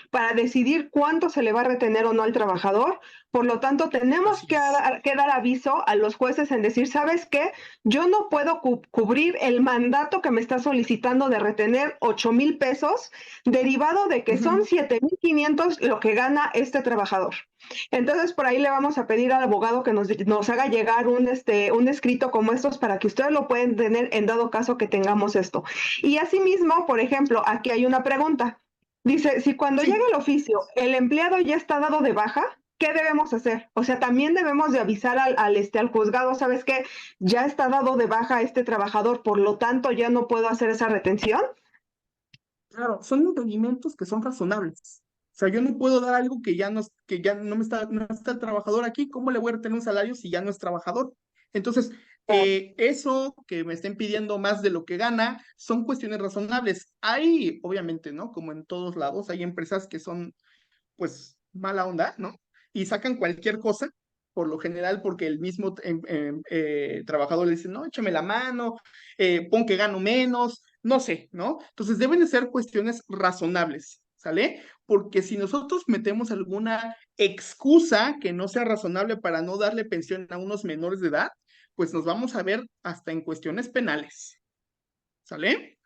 para decidir cuánto se le va a retener o no al trabajador, por lo tanto tenemos Así es. que dar aviso a los jueces en decir, ¿sabes qué? Yo no puedo cubrir el mandato que me está solicitando de retener 8,000 pesos, derivado de que son Ujú. 7,500 lo que gana este trabajador. Entonces, por ahí le vamos a pedir al abogado que nos haga llegar un escrito como estos para que ustedes lo pueden tener en dado caso que tengamos esto. Y asimismo, por ejemplo, aquí hay una pregunta. Dice, si cuando llega Sí, el oficio el empleado ya está dado de baja, ¿qué debemos hacer? O sea, también debemos de avisar al juzgado, ¿sabes qué? Ya está dado de baja este trabajador, por lo tanto ya no puedo hacer esa retención. claro, son impedimentos que son razonables. O sea, yo no puedo dar algo que ya no me está, no está el trabajador aquí. ¿Cómo le voy a tener un salario si ya no es trabajador? Entonces, eso que me estén pidiendo más de lo que gana son cuestiones razonables. Hay, obviamente, ¿no? Como en todos lados, hay empresas que son, pues, mala onda, ¿no? Y sacan cualquier cosa, por lo general, porque el mismo trabajador le dice, no, échame la mano, pon que gano menos, no sé, ¿no? Entonces deben de ser cuestiones razonables, ¿sale? Porque si nosotros metemos alguna excusa que no sea razonable para no darle pensión a unos menores de edad, pues nos vamos a ver hasta en cuestiones penales, ¿sale?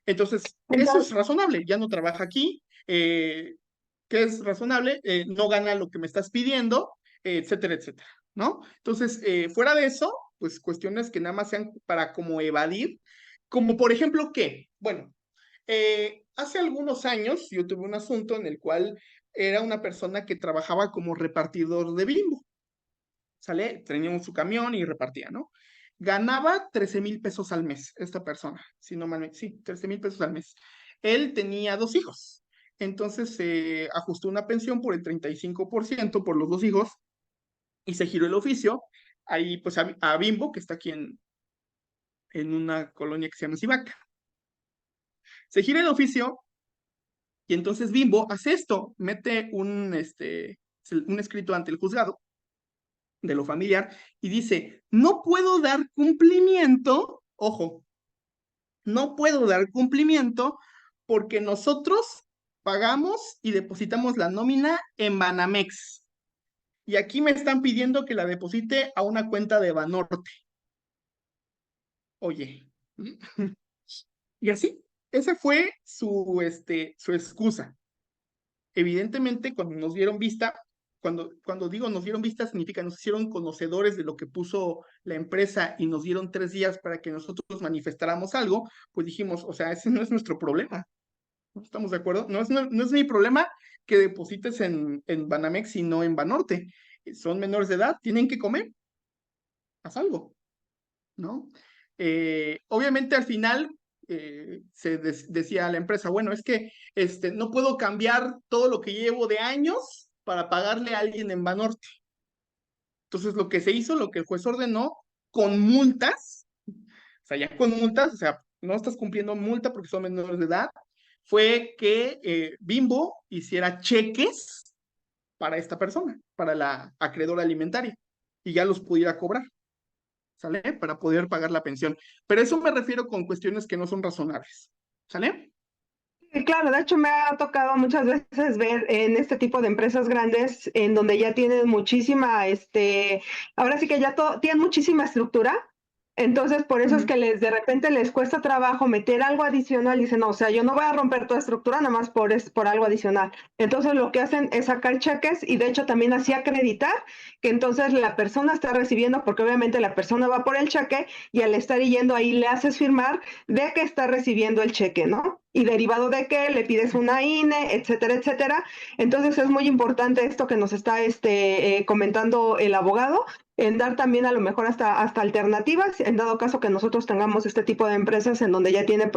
Entonces, eso es Entonces, razonable, ya no trabaja aquí, que es razonable, no gana lo que me estás pidiendo, etcétera, etcétera, ¿no? Entonces, fuera de eso, pues cuestiones que nada más sean para como evadir, como por ejemplo, ¿qué? Bueno, hace algunos años yo tuve un asunto en el cual era una persona que trabajaba como repartidor de Bimbo, ¿sale? Tenía su camión y repartía, ¿no? Ganaba 13,000 pesos al mes, esta persona, si no mal, sí, 13,000 pesos al mes. Él tenía dos hijos, entonces se ajustó una pensión por el 35% por los dos hijos y se giró el oficio ahí pues a Bimbo, que está aquí en una colonia que se llama Cibaca. Se gira el oficio y entonces Bimbo hace esto, mete un escrito ante el juzgado de lo familiar y dice, no puedo dar cumplimiento, ojo, no puedo dar cumplimiento porque nosotros pagamos y depositamos la nómina en Banamex. Y aquí me están pidiendo que la deposite a una cuenta de Banorte. Oye. Y así, esa fue su excusa. Evidentemente, cuando nos dieron vista, cuando digo nos dieron vista, significa nos hicieron conocedores de lo que puso la empresa y nos dieron 3 días para que nosotros manifestáramos algo, pues dijimos, o sea, ese no es nuestro problema. ¿No estamos de acuerdo? No es mi problema que deposites en Banamex y no en Banorte. Son menores de edad, tienen que comer, haz algo, ¿no? Obviamente al final decía a la empresa, bueno, es que no puedo cambiar todo lo que llevo de años para pagarle a alguien en Banorte. Entonces lo que se hizo, lo que el juez ordenó, con multas, o sea, ya con multas, o sea, no estás cumpliendo multa porque son menores de edad, fue que Bimbo hiciera cheques para esta persona, para la acreedora alimentaria, y ya los pudiera cobrar. ¿Sale? Para poder pagar la pensión. Pero eso me refiero con cuestiones que no son razonables. ¿Sale? sí, claro, de hecho me ha tocado muchas veces ver en este tipo de empresas grandes en donde ya tienen muchísima, ahora sí que ya tienen muchísima estructura. Entonces, por eso es Ujú. que de repente les cuesta trabajo meter algo adicional. Dicen, no, o sea, yo no voy a romper toda estructura nada más por algo adicional. Entonces, lo que hacen es sacar cheques y de hecho también así acreditar que entonces la persona está recibiendo, porque obviamente la persona va por el cheque y al estar yendo ahí le haces firmar de que está recibiendo el cheque, ¿no? Y derivado de que le pides una INE, etcétera, etcétera. Entonces es muy importante esto que nos está comentando el abogado, en dar también a lo mejor hasta alternativas, en dado caso que nosotros tengamos este tipo de empresas en donde ya tiene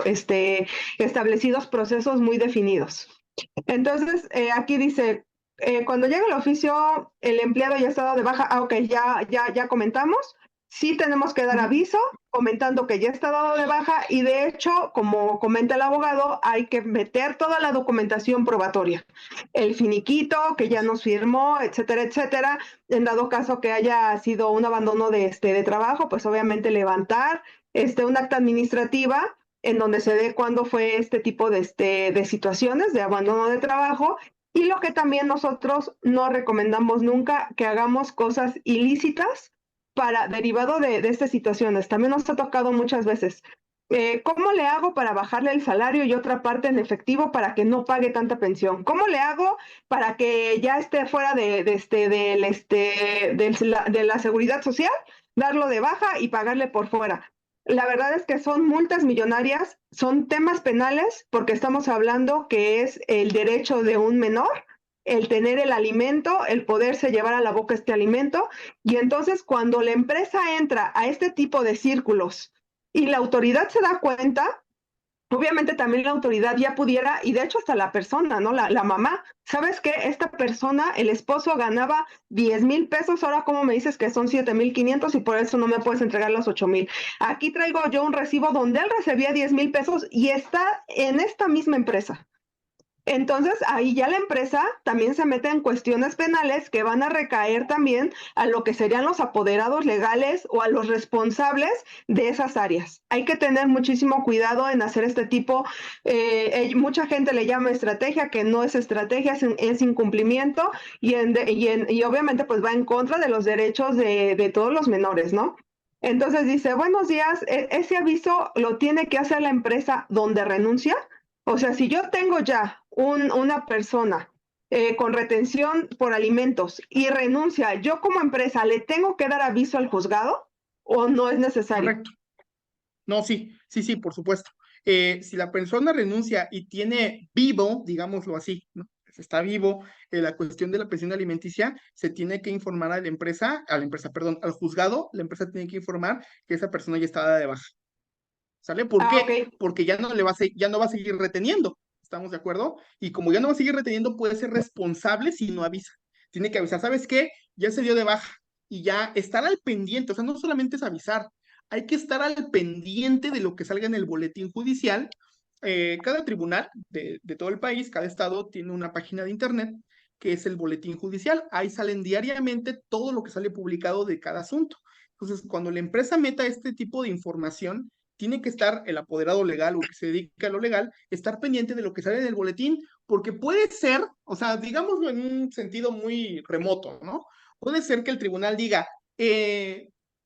establecidos procesos muy definidos. Entonces, aquí dice, cuando llega el oficio, el empleado ya está dado de baja, ok, ya comentamos. sí tenemos que dar Ujú. aviso comentando que ya está dado de baja y de hecho, como comenta el abogado, hay que meter toda la documentación probatoria, el finiquito que ya nos firmó, etcétera, etcétera. En dado caso que haya sido un abandono de trabajo, pues obviamente levantar un acta administrativa en donde se dé cuándo fue este tipo de situaciones de abandono de trabajo. Y lo que también nosotros no recomendamos nunca, que hagamos cosas ilícitas para derivado de estas situaciones. También nos ha tocado muchas veces. ¿Cómo le hago para bajarle el salario y otra parte en efectivo para que no pague tanta pensión? ¿Cómo le hago para que ya esté fuera de la seguridad social, darlo de baja y pagarle por fuera? La verdad es que son multas millonarias, son temas penales, porque estamos hablando que es el derecho de un menor, el tener el alimento, el poderse llevar a la boca este alimento, y entonces cuando la empresa entra a este tipo de círculos y la autoridad se da cuenta, obviamente también la autoridad ya pudiera, y de hecho hasta la persona, ¿no? La mamá, ¿sabes qué? Esta persona, el esposo ganaba 10,000 pesos, ahora cómo me dices que son 7,500 y por eso no me puedes entregar los 8,000. Aquí traigo yo un recibo donde él recibía 10,000 pesos y está en esta misma empresa. Entonces, ahí ya la empresa también se mete en cuestiones penales que van a recaer también a lo que serían los apoderados legales o a los responsables de esas áreas. Hay que tener muchísimo cuidado en hacer este tipo, mucha gente le llama estrategia, que no es estrategia, es incumplimiento y obviamente pues va en contra de los derechos de todos los menores, ¿no? Entonces dice, buenos días, ese aviso lo tiene que hacer la empresa donde renuncia. O sea, si yo tengo ya una persona con retención por alimentos y renuncia, ¿yo como empresa le tengo que dar aviso al juzgado o no es necesario? Correcto. No, sí, sí, sí, por supuesto. Si la persona renuncia y tiene vivo, digámoslo así, ¿no? Está vivo, la cuestión de la pensión alimenticia, se tiene que informar a la empresa, perdón, al juzgado, la empresa tiene que informar que esa persona ya está dada de baja. ¿Sale? ¿Por Ah, qué? ok. Porque ya no le va a ya no va a seguir reteniendo. ¿Estamos de acuerdo? Y como ya no va a seguir reteniendo, puede ser responsable si no avisa. Tiene que avisar, ¿sabes qué? Ya se dio de baja y ya estar al pendiente, o sea, no solamente es avisar, hay que estar al pendiente de lo que salga en el boletín judicial. Cada tribunal de todo el país, cada estado tiene una página de internet que es el boletín judicial. Ahí salen diariamente todo lo que sale publicado de cada asunto. Entonces, cuando la empresa meta este tipo de información, tiene que estar el apoderado legal o que se dedica a lo legal, estar pendiente de lo que sale en el boletín, porque puede ser, o sea, digámoslo en un sentido muy remoto, ¿no? Puede ser que el tribunal diga,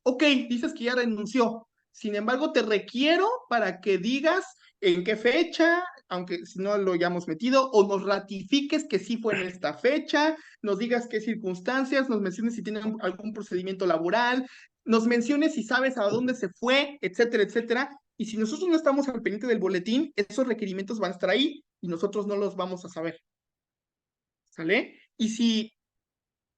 ok, dices que ya renunció, sin embargo, te requiero para que digas en qué fecha, aunque si no lo hayamos metido, o nos ratifiques que sí fue en esta fecha, nos digas qué circunstancias, nos menciones si tienen algún procedimiento laboral, nos menciones si sabes a dónde se fue, etcétera, etcétera. Y si nosotros no estamos al pendiente del boletín, esos requerimientos van a estar ahí y nosotros no los vamos a saber. ¿Sale? Y si,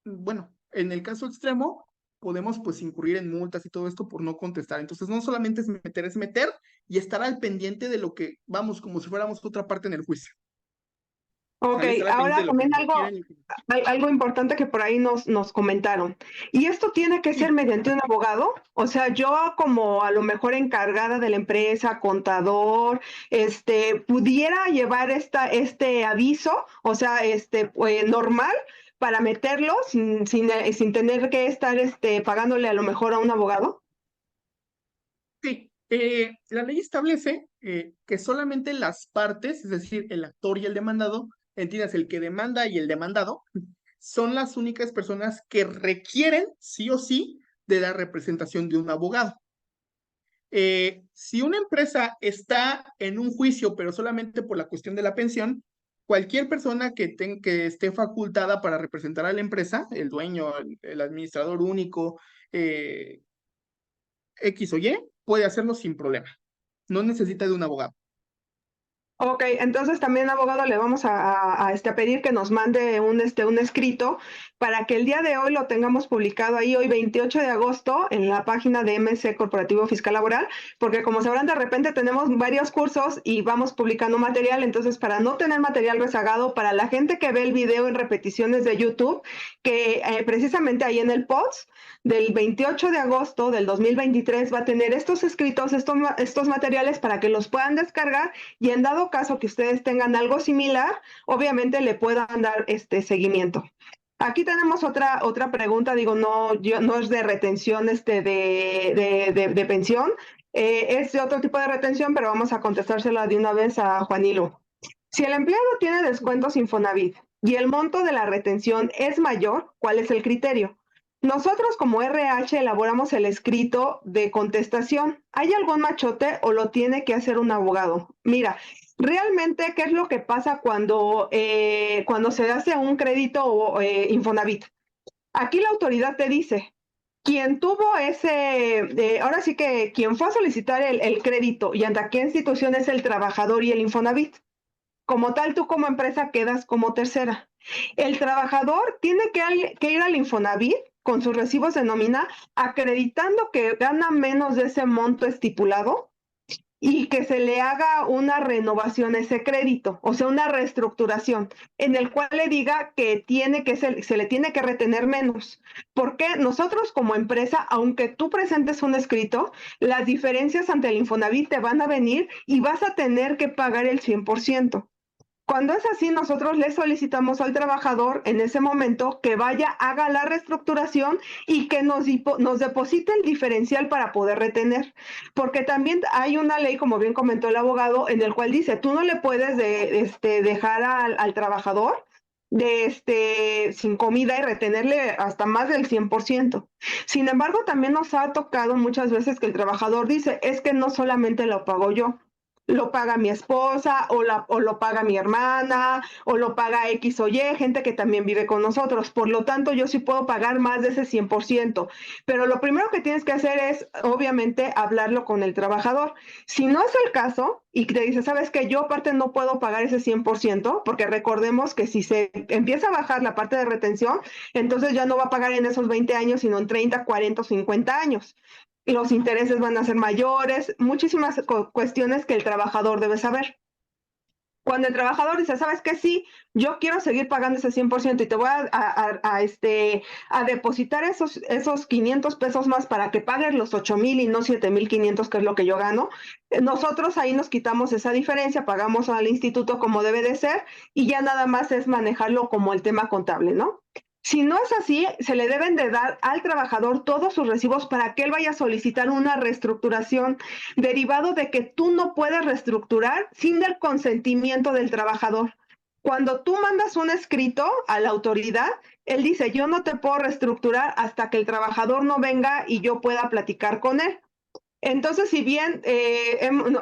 bueno, en el caso extremo, podemos pues incurrir en multas y todo esto por no contestar. Entonces, no solamente es meter y estar al pendiente de lo que vamos, como si fuéramos otra parte en el juicio. Ok, ¿Sale? Estar al pendiente ahora de lo que también requieren. algo importante que por ahí nos comentaron. ¿Y esto tiene que ser Sí, mediante un abogado? O sea, yo como a lo mejor encargada de la empresa, contador, pudiera llevar este aviso, o sea, pues, normal para meterlo sin tener que estar pagándole a lo mejor a un abogado. sí. La ley establece que solamente las partes, es decir, el actor y el demandado, entiendes, el que demanda y el demandado, son las únicas personas que requieren, sí o sí, de la representación de un abogado. Si una empresa está en un juicio, pero solamente por la cuestión de la pensión, cualquier persona que esté facultada para representar a la empresa, el dueño, el administrador único, X o Y, puede hacerlo sin problema. No necesita de un abogado. Ok, entonces también, abogado, le vamos a pedir que nos mande un escrito para que el día de hoy lo tengamos publicado ahí, hoy 28 de agosto, en la página de MC Corporativo Fiscal Laboral, porque como sabrán, de repente tenemos varios cursos y vamos publicando material, entonces para no tener material rezagado, para la gente que ve el video en repeticiones de YouTube, que precisamente ahí en el post del 28 de agosto del 2023 va a tener estos escritos, estos materiales para que los puedan descargar y en dado caso que ustedes tengan algo similar, obviamente le puedan dar seguimiento. Aquí tenemos otra pregunta, digo, no es de retención de pensión, es de otro tipo de retención, pero vamos a contestársela de una vez a Juanilo. Si el empleado tiene descuentos Infonavit y el monto de la retención es mayor, ¿cuál es el criterio? Nosotros como RH elaboramos el escrito de contestación. ¿Hay algún machote o lo tiene que hacer un abogado? Mira, realmente, ¿qué es lo que pasa cuando se hace un crédito o Infonavit? Aquí la autoridad te dice, quien tuvo ahora sí que quien fue a solicitar el crédito y ante qué institución es el trabajador y el Infonavit. Como tal, tú como empresa quedas como tercera. El trabajador tiene que ir al Infonavit con sus recibos de nómina acreditando que gana menos de ese monto estipulado y que se le haga una renovación a ese crédito, o sea, una reestructuración, en el cual le diga que se le tiene que retener menos. Porque nosotros como empresa, aunque tú presentes un escrito, las diferencias ante el Infonavit te van a venir y vas a tener que pagar el 100%. Cuando es así, nosotros le solicitamos al trabajador en ese momento que vaya, haga la reestructuración y que nos deposite el diferencial para poder retener. Porque también hay una ley, como bien comentó el abogado, en el cual dice, tú no le puedes dejar al trabajador sin comida y retenerle hasta más del 100%. Sin embargo, también nos ha tocado muchas veces que el trabajador dice, es que no solamente lo pago yo, lo paga mi esposa o lo paga mi hermana o lo paga X o Y, gente que también vive con nosotros. Por lo tanto, yo sí puedo pagar más de ese 100%. Pero lo primero que tienes que hacer es, obviamente, hablarlo con el trabajador. Si no es el caso y te dice, ¿sabes qué? Yo aparte no puedo pagar ese 100%, porque recordemos que si se empieza a bajar la parte de retención, entonces ya no va a pagar en esos 20 años, sino en 30, 40 o 50 años. Los intereses van a ser mayores, muchísimas cuestiones que el trabajador debe saber. Cuando el trabajador dice, ¿sabes qué? Sí, yo quiero seguir pagando ese 100% y te voy a depositar esos 500 pesos más para que pagues los 8,000 y no 7,500, que es lo que yo gano. Nosotros ahí nos quitamos esa diferencia, pagamos al instituto como debe de ser y ya nada más es manejarlo como el tema contable, ¿no? Si no es así, se le deben de dar al trabajador todos sus recibos para que él vaya a solicitar una reestructuración, derivado de que tú no puedes reestructurar sin el consentimiento del trabajador. Cuando tú mandas un escrito a la autoridad, él dice, yo no te puedo reestructurar hasta que el trabajador no venga y yo pueda platicar con él. Entonces, si bien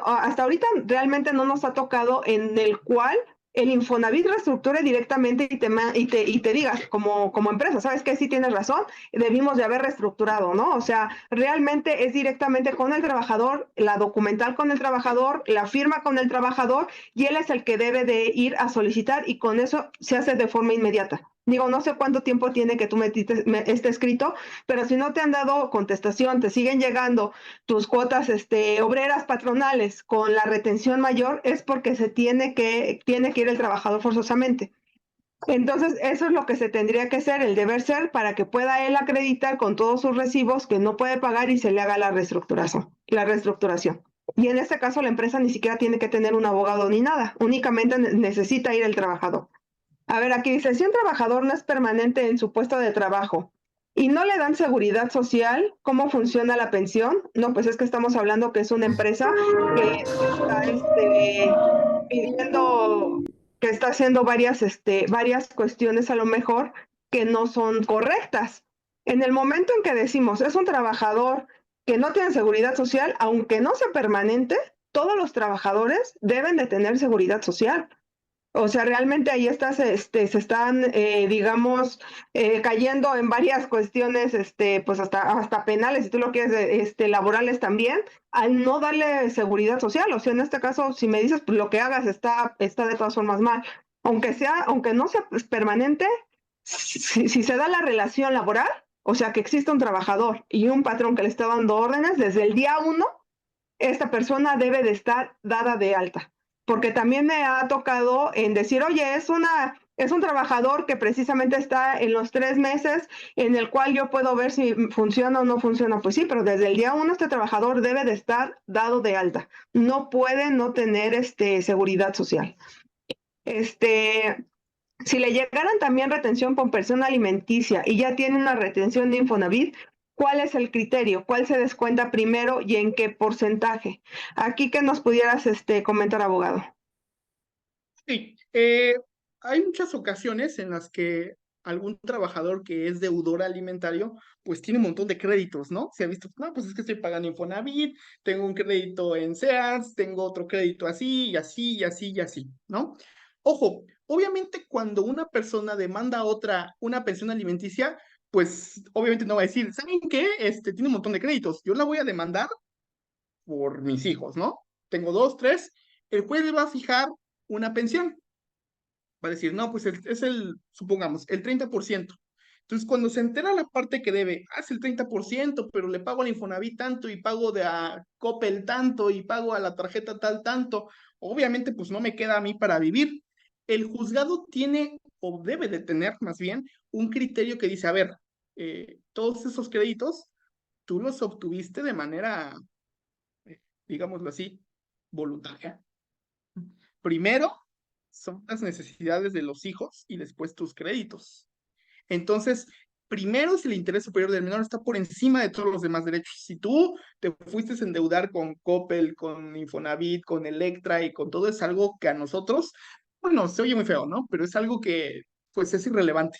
hasta ahorita realmente no nos ha tocado en el cual el Infonavit reestructure directamente y te digas como empresa, ¿sabes qué? Sí tienes razón, debimos de haber reestructurado, ¿no? O sea, realmente es directamente con el trabajador, la documental con el trabajador, la firma con el trabajador, y él es el que debe de ir a solicitar y con eso se hace de forma inmediata. Digo, no sé cuánto tiempo tiene que tú metiste este escrito, pero si no te han dado contestación, te siguen llegando tus cuotas obreras patronales con la retención mayor, es porque tiene que ir el trabajador forzosamente. Entonces, eso es lo que se tendría que hacer, el deber ser, para que pueda él acreditar con todos sus recibos que no puede pagar y se le haga la reestructuración. Y en este caso, la empresa ni siquiera tiene que tener un abogado ni nada, únicamente necesita ir el trabajador. A ver, aquí dice, si un trabajador no es permanente en su puesto de trabajo y no le dan seguridad social, ¿cómo funciona la pensión? No, pues es que estamos hablando que es una empresa que está pidiendo, que está haciendo varias cuestiones a lo mejor que no son correctas. En el momento en que decimos, es un trabajador que no tiene seguridad social, aunque no sea permanente, todos los trabajadores deben de tener seguridad social. O sea, realmente ahí se están, digamos, cayendo en varias cuestiones, pues hasta penales, si tú lo quieres, laborales también, al no darle seguridad social. O sea, en este caso, si me dices, pues lo que hagas está de todas formas mal. Aunque no sea pues, permanente, si se da la relación laboral, o sea, que existe un trabajador y un patrón que le está dando órdenes, desde el día 1, esta persona debe de estar dada de alta. Porque también me ha tocado en decir, oye, Es un trabajador que precisamente está en los 3 meses en el cual yo puedo ver si funciona o no funciona. Pues sí, pero desde el día 1 este trabajador debe de estar dado de alta. No puede no tener seguridad social. Si le llegaran también retención por pensión alimenticia y ya tiene una retención de Infonavit, ¿cuál es el criterio? ¿Cuál se descuenta primero y en qué porcentaje? Aquí que nos pudieras comentar, abogado. Sí, hay muchas ocasiones en las que algún trabajador que es deudor alimentario, pues tiene un montón de créditos, ¿no? Se ha visto, no, pues es que estoy pagando Infonavit, tengo un crédito en Sears, tengo otro crédito así, y así, y así, y así, ¿no? Ojo, obviamente cuando una persona demanda a otra una pensión alimenticia, pues obviamente no va a decir, ¿saben qué? Tiene un montón de créditos, yo la voy a demandar por mis hijos, ¿no? Tengo dos, tres, el juez le va a fijar una pensión. Va a decir, no, pues es supongamos, el 30%. Entonces, cuando se entera la parte que debe, es el 30%, pero le pago al Infonavit tanto y pago de a Coppel tanto y pago a la tarjeta tal tanto, obviamente pues no me queda a mí para vivir. El juzgado tiene, o debe de tener más bien, un criterio que dice, a ver, todos esos créditos tú los obtuviste de manera, digámoslo así, voluntaria. Primero son las necesidades de los hijos y después tus créditos. Entonces, primero, si el interés superior del menor está por encima de todos los demás derechos. Si tú te fuiste a endeudar con Coppel, con Infonavit, con Electra y con todo, es algo que a nosotros, bueno, se oye muy feo, ¿no? Pero es algo que, pues, es irrelevante.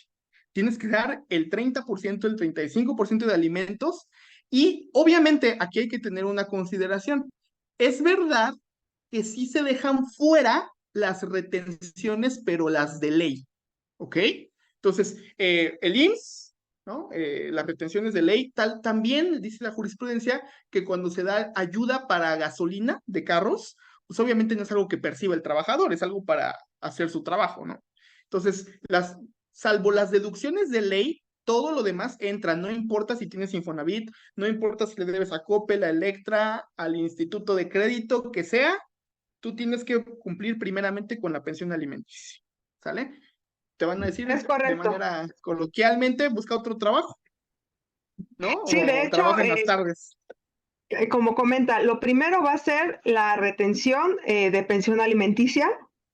Tienes que dar el 30%, el 35% de alimentos y, obviamente, aquí hay que tener una consideración. Es verdad que sí se dejan fuera las retenciones, pero las de ley, ¿ok? Entonces, el IMSS, ¿no? Las retenciones de ley, también dice la jurisprudencia que cuando se da ayuda para gasolina de carros, pues obviamente no es algo que perciba el trabajador, es algo para hacer su trabajo, ¿no? Entonces, salvo las deducciones de ley, todo lo demás entra, no importa si tienes Infonavit, no importa si le debes a Coppel, a Electra, al Instituto de Crédito, que sea, tú tienes que cumplir primeramente con la pensión alimenticia, ¿sale? Te van a Es decir de correcto. manera coloquialmente, busca otro trabajo, ¿no? Sí, de O hecho, trabaja en las tardes. como comenta, lo primero va a ser la retención de pensión alimenticia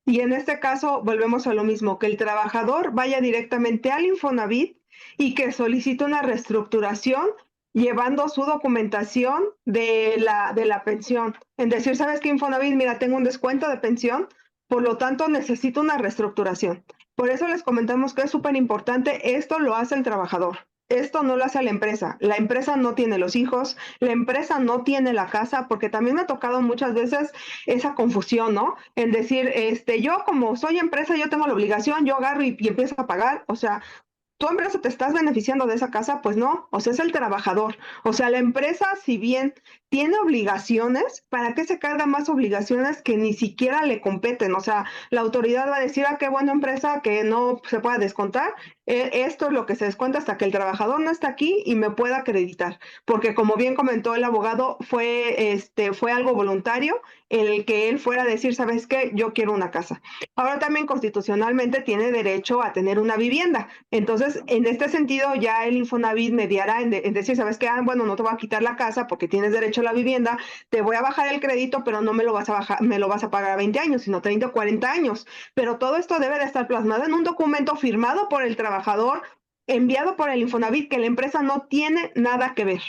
y en este caso volvemos a lo mismo, que el trabajador vaya directamente al Infonavit y que solicite una reestructuración llevando su documentación de la pensión. En decir, ¿sabes qué, Infonavit? Mira, tengo un descuento de pensión, por lo tanto necesito una reestructuración. Por eso les comentamos que es súper importante, esto lo hace el trabajador. Esto no lo hace la empresa. La empresa no tiene los hijos, la empresa no tiene la casa, porque también me ha tocado muchas veces esa confusión, ¿no? En decir, yo como soy empresa, yo tengo la obligación, yo agarro y empiezo a pagar, o sea, ¿tu empresa te estás beneficiando de esa casa? Pues no, o sea, es el trabajador. O sea, la empresa, si bien tiene obligaciones, ¿para qué se carga más obligaciones que ni siquiera le competen? O sea, la autoridad va a decir, qué buena empresa que no se pueda descontar. Esto es lo que se descuenta hasta que el trabajador no está aquí y me pueda acreditar. Porque como bien comentó el abogado, fue algo voluntario el que él fuera a decir, ¿sabes qué? Yo quiero una casa. Ahora también constitucionalmente tiene derecho a tener una vivienda. Entonces, en este sentido, ya el Infonavit mediará en decir, ¿sabes qué? Bueno, no te voy a quitar la casa porque tienes derecho a la vivienda, te voy a bajar el crédito, pero no me lo vas a bajar, me lo vas a pagar a 20 años, sino 30 o 40 años. Pero todo esto debe de estar plasmado en un documento firmado por el trabajador, enviado por el Infonavit, que la empresa no tiene nada que ver.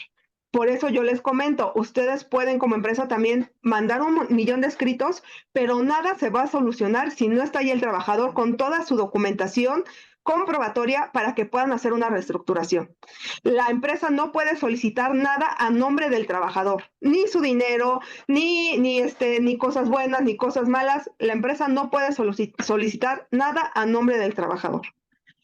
Por eso yo les comento, ustedes pueden como empresa también mandar 1 millón de escritos, pero nada se va a solucionar si no está ahí el trabajador con toda su documentación comprobatoria para que puedan hacer una reestructuración. La empresa no puede solicitar nada a nombre del trabajador, ni su dinero, ni cosas buenas, ni cosas malas. La empresa no puede solicitar nada a nombre del trabajador.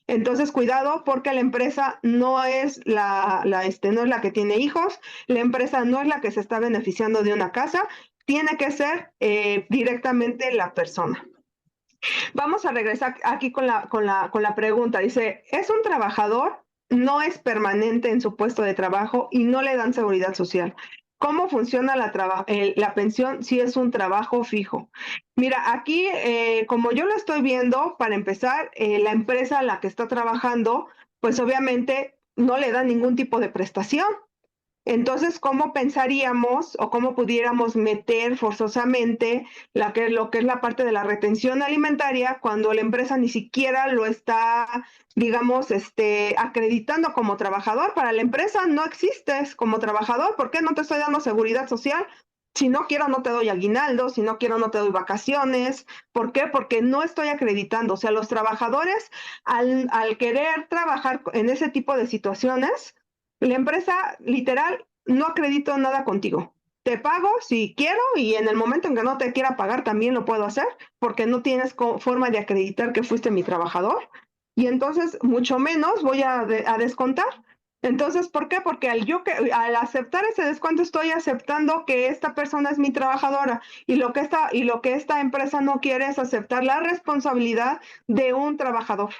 Entonces, cuidado porque la empresa no es no es la que tiene hijos, la empresa no es la que se está beneficiando de una casa, tiene que ser directamente la persona. Vamos a regresar aquí con la pregunta. Dice, ¿es un trabajador? No es permanente en su puesto de trabajo y no le dan seguridad social. ¿Cómo funciona la pensión si es un trabajo fijo? Mira, aquí, como yo lo estoy viendo, para empezar, la empresa a la que está trabajando, pues obviamente no le da ningún tipo de prestación. Entonces, ¿cómo pensaríamos o cómo pudiéramos meter forzosamente lo que es la parte de la retención alimentaria cuando la empresa ni siquiera lo está, digamos, acreditando como trabajador? Para la empresa no existes como trabajador. ¿Por qué no te estoy dando seguridad social? Si no quiero, no te doy aguinaldo, si no quiero, no te doy vacaciones. ¿Por qué? Porque no estoy acreditando. O sea, los trabajadores, al querer trabajar en ese tipo de situaciones, la empresa, literal, no acredito nada contigo. Te pago si quiero y en el momento en que no te quiera pagar también lo puedo hacer porque no tienes forma de acreditar que fuiste mi trabajador y entonces mucho menos voy a descontar. Entonces, ¿por qué? Porque al aceptar ese descuento estoy aceptando que esta persona es mi trabajadora y lo que esta empresa no quiere es aceptar la responsabilidad de un trabajador.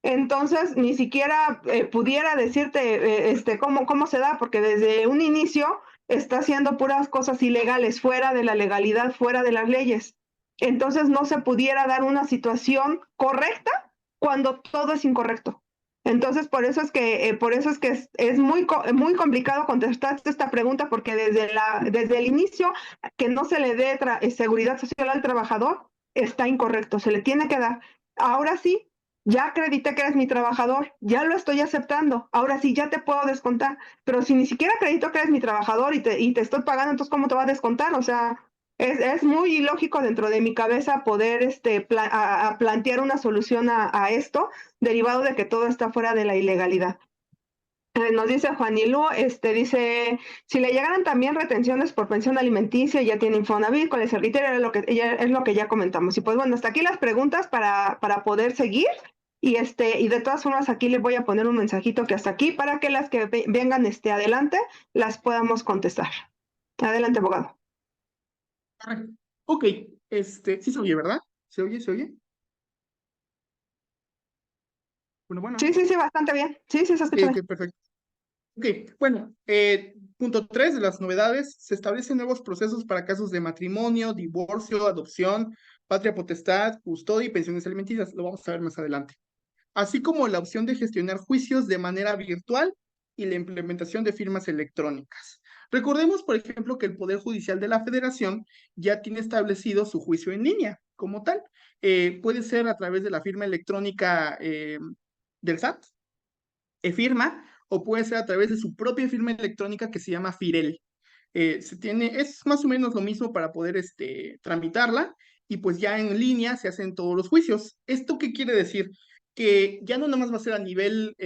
Entonces, ni siquiera pudiera decirte cómo se da, porque desde un inicio está haciendo puras cosas ilegales, fuera de la legalidad, fuera de las leyes. Entonces, no se pudiera dar una situación correcta cuando todo es incorrecto. Entonces, por eso es que es muy complicado contestar esta pregunta, porque desde el inicio, que no se le dé seguridad social al trabajador, está incorrecto, se le tiene que dar. Ahora sí, ya acredité que eres mi trabajador, ya lo estoy aceptando, ahora sí ya te puedo descontar, pero si ni siquiera acredito que eres mi trabajador y te estoy pagando, entonces ¿cómo te va a descontar? O sea, es muy ilógico dentro de mi cabeza poder plantear una solución a esto, derivado de que todo está fuera de la ilegalidad. Nos dice Juanilú, dice, si le llegaran también retenciones por pensión alimenticia, ya tiene Infonavit, ¿cuál es el criterio? Es lo que ya comentamos. Y pues bueno, hasta aquí las preguntas para poder seguir. Y de todas formas aquí les voy a poner un mensajito que hasta aquí para que las que vengan adelante las podamos contestar. Adelante, abogado. Correcto. Ok, sí se oye, ¿verdad? ¿Se oye? ¿Se oye? Bueno, Sí, bueno. sí, sí, bastante bien. Sí, sí, se Ok, escucha bien. ok, perfecto. Ok, bueno, punto 3 de las novedades, se establecen nuevos procesos para casos de matrimonio, divorcio, adopción, patria potestad, custodia y pensiones alimenticias. Lo vamos a ver más adelante. Así como la opción de gestionar juicios de manera virtual y la implementación de firmas electrónicas. Recordemos, por ejemplo, que el Poder Judicial de la Federación ya tiene establecido su juicio en línea como tal. Puede ser a través de la firma electrónica del SAT, e-firma, o puede ser a través de su propia firma electrónica que se llama Firel. Es más o menos lo mismo para poder tramitarla y pues ya en línea se hacen todos los juicios. ¿Esto qué quiere decir? Que ya no nada más va a ser a nivel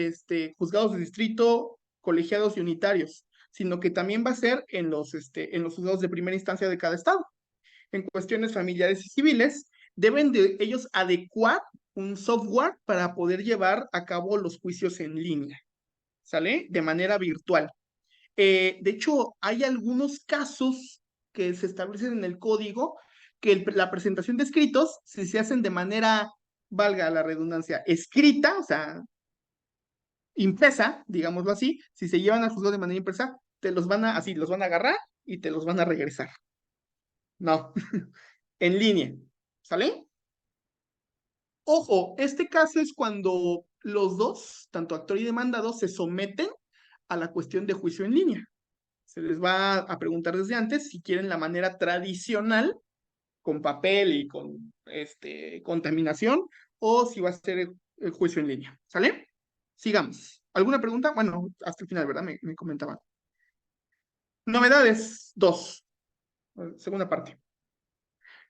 juzgados de distrito, colegiados y unitarios, sino que también va a ser en los juzgados de primera instancia de cada estado. En cuestiones familiares y civiles, deben de ellos adecuar un software para poder llevar a cabo los juicios en línea, ¿sale? De manera virtual. De hecho, hay algunos casos que se establecen en el código que la presentación de escritos, si se hacen de manera, valga la redundancia, escrita, o sea, impresa, digámoslo así, si se llevan al juzgado de manera impresa, te los van a, así, los van a agarrar y te los van a regresar. No, en línea, ¿sale? Ojo, este caso es cuando los dos, tanto actor y demandado, se someten a la cuestión de juicio en línea. Se les va a preguntar desde antes si quieren la manera tradicional, con papel y con contaminación, o si va a ser el juicio en línea. ¿Sale? Sigamos. ¿Alguna pregunta? Bueno, hasta el final, ¿verdad? Me comentaban. Novedades 2, segunda parte.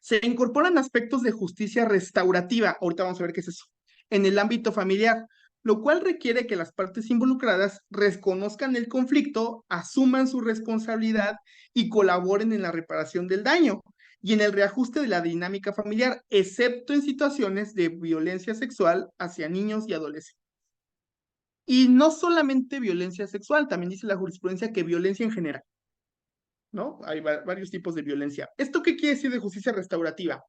Se incorporan aspectos de justicia restaurativa, ahorita vamos a ver qué es eso, en el ámbito familiar, lo cual requiere que las partes involucradas reconozcan el conflicto, asuman su responsabilidad y colaboren en la reparación del daño y en el reajuste de la dinámica familiar, excepto en situaciones de violencia sexual hacia niños y adolescentes. Y no solamente violencia sexual, también dice la jurisprudencia que violencia en general, ¿no? Hay varios tipos de violencia. ¿Esto qué quiere decir de justicia restaurativa?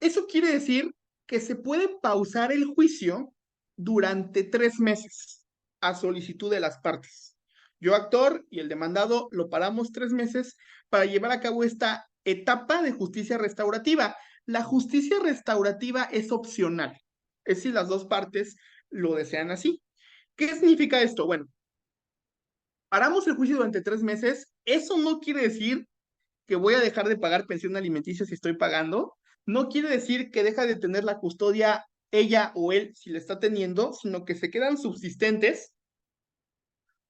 Eso quiere decir que se puede pausar el juicio durante 3 meses a solicitud de las partes. Yo, actor, y el demandado lo paramos 3 meses para llevar a cabo esta etapa de justicia restaurativa. La justicia restaurativa es opcional, es si las dos partes lo desean así. ¿Qué significa esto? Bueno, paramos el juicio durante 3 meses. Eso no quiere decir que voy a dejar de pagar pensión alimenticia si estoy pagando. No quiere decir que deja de tener la custodia ella o él si la está teniendo, sino que se quedan subsistentes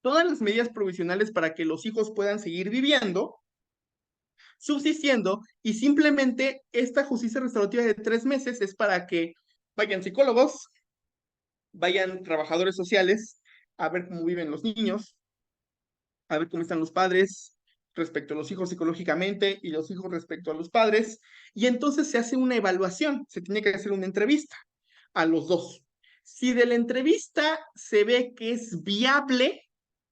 todas las medidas provisionales para que los hijos puedan seguir viviendo, subsistiendo, y simplemente esta justicia restaurativa de 3 meses es para que vayan psicólogos, vayan trabajadores sociales a ver cómo viven los niños, a ver cómo están los padres respecto a los hijos psicológicamente y los hijos respecto a los padres, y entonces se hace una evaluación, se tiene que hacer una entrevista a los dos. Si de la entrevista se ve que es viable,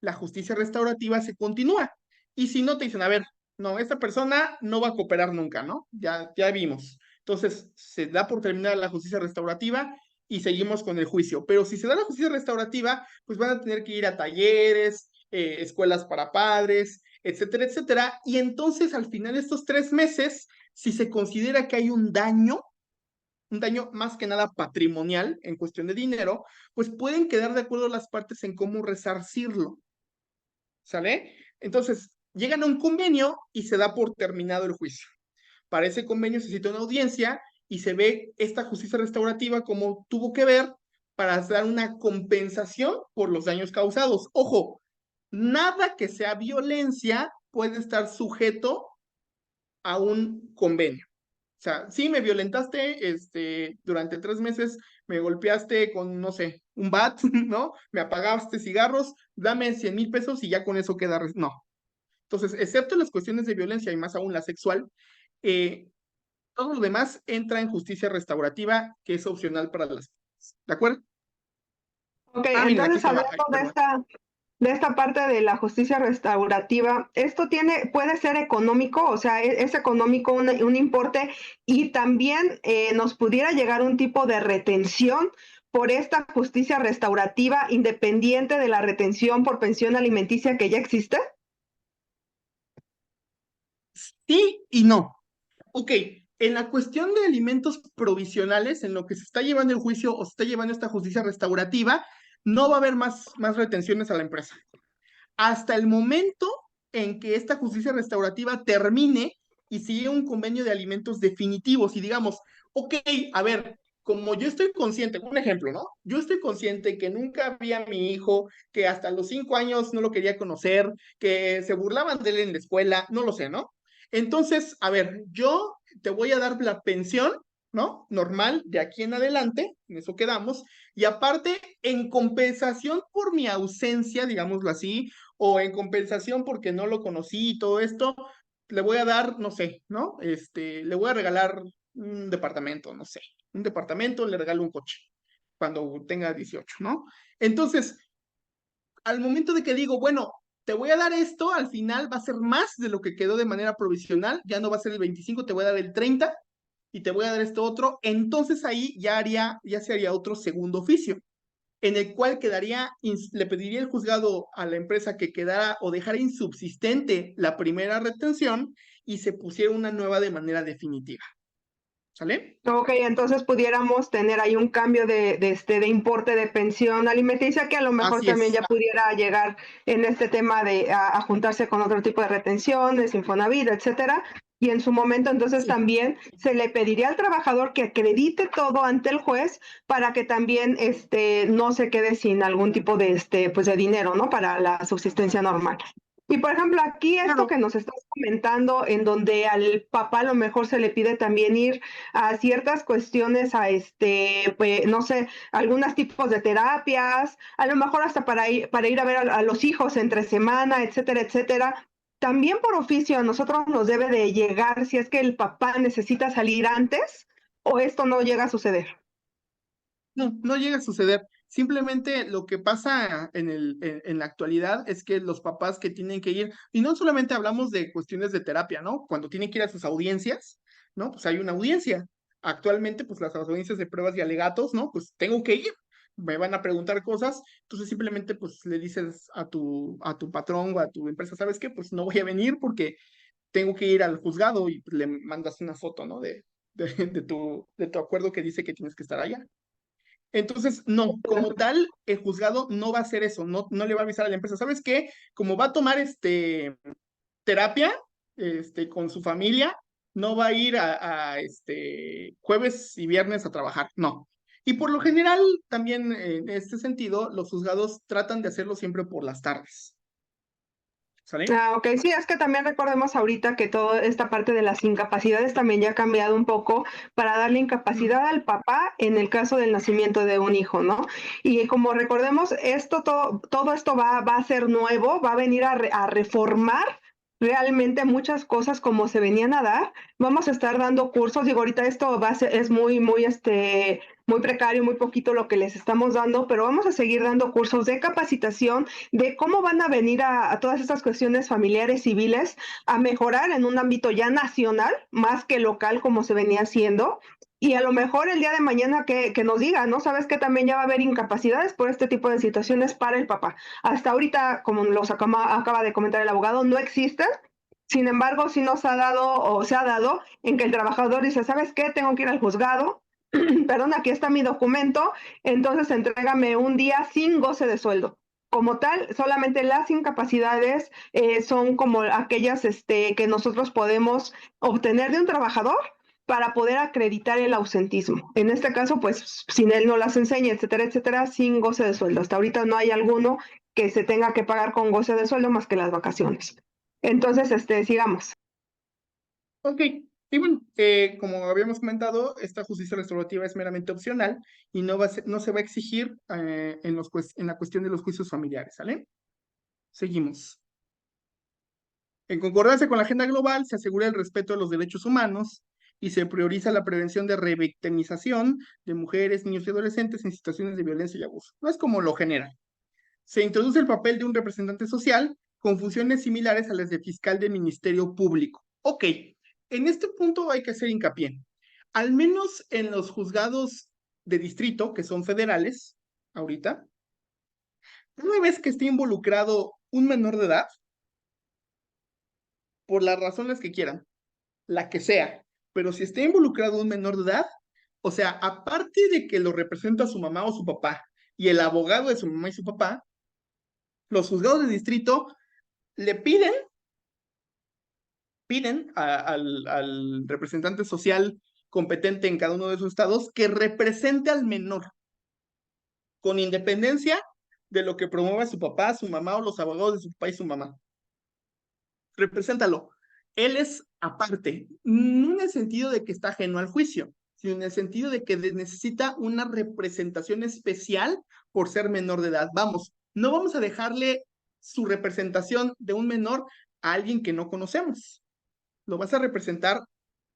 la justicia restaurativa se continúa. Y si no, te dicen, a ver, no, esta persona no va a cooperar nunca, ¿no? Ya vimos. Entonces, se da por terminada la justicia restaurativa y seguimos con el juicio. Pero si se da la justicia restaurativa, pues van a tener que ir a talleres, escuelas para padres, etcétera, etcétera. Y entonces, al final de estos 3 meses, si se considera que hay un daño más que nada patrimonial en cuestión de dinero, pues pueden quedar de acuerdo las partes en cómo resarcirlo. ¿Sale? Entonces, llegan a un convenio y se da por terminado el juicio. Para ese convenio se cita una audiencia y se ve esta justicia restaurativa como tuvo que ver para dar una compensación por los daños causados. Ojo, nada que sea violencia puede estar sujeto a un convenio. O sea, sí me violentaste, durante 3 meses me golpeaste con, no sé, un bat, ¿no? Me apagaste cigarros, dame 100,000 pesos y ya con eso queda. No. Entonces, excepto las cuestiones de violencia y más aún la sexual, eh, todo lo demás entra en justicia restaurativa, que es opcional para las partes. ¿De acuerdo? Ok, Miren, aquí entonces estaba. hablando Ay, perdón. de esta parte de la justicia restaurativa, ¿esto puede ser económico? O sea, ¿es económico un importe y también nos pudiera llegar un tipo de retención por esta justicia restaurativa independiente de la retención por pensión alimenticia que ya existe? Sí y no. Ok, en la cuestión de alimentos provisionales, en lo que se está llevando el juicio o se está llevando esta justicia restaurativa, no va a haber más retenciones a la empresa. Hasta el momento en que esta justicia restaurativa termine y sigue un convenio de alimentos definitivos y digamos, ok, a ver, como yo estoy consciente, un ejemplo, ¿no? Yo estoy consciente que nunca vi a mi hijo, que hasta los 5 años no lo quería conocer, que se burlaban de él en la escuela, no lo sé, ¿no? Entonces, a ver, yo te voy a dar la pensión, ¿no? Normal, de aquí en adelante, en eso quedamos, y aparte, en compensación por mi ausencia, digámoslo así, o en compensación porque no lo conocí y todo esto, le voy a dar, no sé, ¿no? Le voy a regalar un departamento, no sé, un departamento, le regalo un coche cuando tenga 18, ¿no? Entonces, al momento de que digo, bueno, te voy a dar esto, al final va a ser más de lo que quedó de manera provisional, ya no va a ser el 25, te voy a dar el 30 y te voy a dar esto otro, entonces ahí ya se haría otro segundo oficio en el cual le pediría el juzgado a la empresa que quedara o dejara insubsistente la primera retención y se pusiera una nueva de manera definitiva. ¿Sale? Ok, entonces pudiéramos tener ahí un cambio de importe de pensión alimenticia que a lo mejor Así también es. ya pudiera llegar en este tema a juntarse con otro tipo de retenciones, Infonavit, etcétera. Y en su momento, entonces Sí. también se le pediría al trabajador que acredite todo ante el juez para que también no se quede sin algún tipo pues de dinero, ¿no? Para la subsistencia normal. Y por ejemplo, aquí esto Claro. que nos estás comentando, en donde al papá a lo mejor se le pide también ir a ciertas cuestiones, pues, no sé, algunos tipos de terapias, a lo mejor hasta para ir a ver a los hijos entre semana, etcétera, etcétera. También por oficio a nosotros nos debe de llegar si es que el papá necesita salir antes o esto no llega a suceder. No, no llega a suceder. Simplemente lo que pasa en la actualidad es que los papás que tienen que ir, y no solamente hablamos de cuestiones de terapia, ¿no? Cuando tienen que ir a sus audiencias, ¿no? Pues hay una audiencia. Actualmente, pues las audiencias de pruebas y alegatos, ¿no? Pues tengo que ir. me van a preguntar cosas, entonces simplemente pues le dices a tu patrón o a tu empresa, ¿sabes qué? Pues no voy a venir porque tengo que ir al juzgado y pues, le mandas una foto, ¿no? De tu acuerdo que dice que tienes que estar allá. Entonces, no, como tal, el juzgado no va a hacer eso, no le va a avisar a la empresa, ¿sabes qué? Como va a tomar terapia con su familia, no va a ir jueves y viernes a trabajar, no. Y por lo general, también en este sentido, los juzgados tratan de hacerlo siempre por las tardes, ¿sale? Ah, ok, sí, es que también recordemos ahorita que toda esta parte de las incapacidades también ya ha cambiado un poco para darle Mm. incapacidad al papá en el caso del nacimiento de un hijo, ¿no? Y como recordemos, todo esto va a ser nuevo, va a venir a reformar realmente muchas cosas como se venían a dar. Vamos a estar dando cursos, digo, ahorita esto es muy precario, muy poquito lo que les estamos dando, pero vamos a seguir dando cursos de capacitación de cómo van a venir a todas estas cuestiones familiares civiles a mejorar en un ámbito ya nacional, más que local como se venía haciendo. Y a lo mejor el día de mañana que nos diga, ¿no? Sabes que también ya va a haber incapacidades por este tipo de situaciones para el papá. Hasta ahorita, como acaba de comentar el abogado, no existen. Sin embargo, sí nos ha dado o se ha dado en que el trabajador dice, ¿sabes qué? Tengo que ir al juzgado, perdón, aquí está mi documento, entonces entrégame un día sin goce de sueldo. Como tal, solamente las incapacidades son como aquellas que nosotros podemos obtener de un trabajador para poder acreditar el ausentismo. En este caso, pues, sin él no las enseña, etcétera, etcétera, sin goce de sueldo. Hasta ahorita no hay alguno que se tenga que pagar con goce de sueldo más que las vacaciones. Entonces, sigamos. Ok, y bueno, como habíamos comentado, esta justicia restaurativa es meramente opcional y no se va a exigir en la cuestión de los juicios familiares, ¿sale? Seguimos. En concordancia con la agenda global, se asegura el respeto a los derechos humanos y se prioriza la prevención de revictimización de mujeres, niños y adolescentes en situaciones de violencia y abuso. No es como lo general. Se introduce el papel de un representante social con funciones similares a las de fiscal del Ministerio Público. Ok, en este punto hay que hacer hincapié. Al menos en los juzgados de distrito, que son federales, ahorita, una vez que esté involucrado un menor de edad, por las razones que quieran, la que sea, pero si está involucrado un menor de edad, o sea, aparte de que lo representa su mamá o su papá y el abogado de su mamá y su papá, los juzgados de distrito le piden al representante social competente en cada uno de sus estados que represente al menor, con independencia de lo que promueva su papá, su mamá o los abogados de su papá y su mamá. Represéntalo. Él es aparte, no en el sentido de que está ajeno al juicio, sino en el sentido de que necesita una representación especial por ser menor de edad. Vamos, no vamos a dejarle su representación de un menor a alguien que no conocemos. Lo vas a representar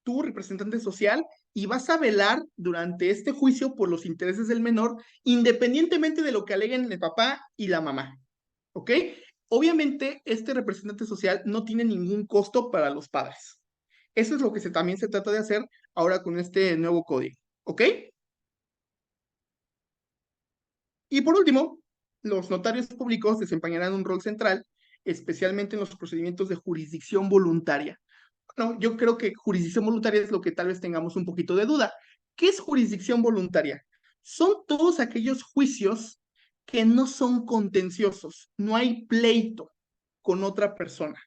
tu representante social y vas a velar durante este juicio por los intereses del menor, independientemente de lo que aleguen el papá y la mamá. ¿Ok? Obviamente, este representante social no tiene ningún costo para los padres. Eso es lo que también se trata de hacer ahora con este nuevo código. ¿Ok? Y por último, los notarios públicos desempeñarán un rol central, especialmente en los procedimientos de jurisdicción voluntaria. No, yo creo que jurisdicción voluntaria es lo que tal vez tengamos un poquito de duda. ¿Qué es jurisdicción voluntaria? Son todos aquellos juicios que no son contenciosos, no hay pleito con otra persona.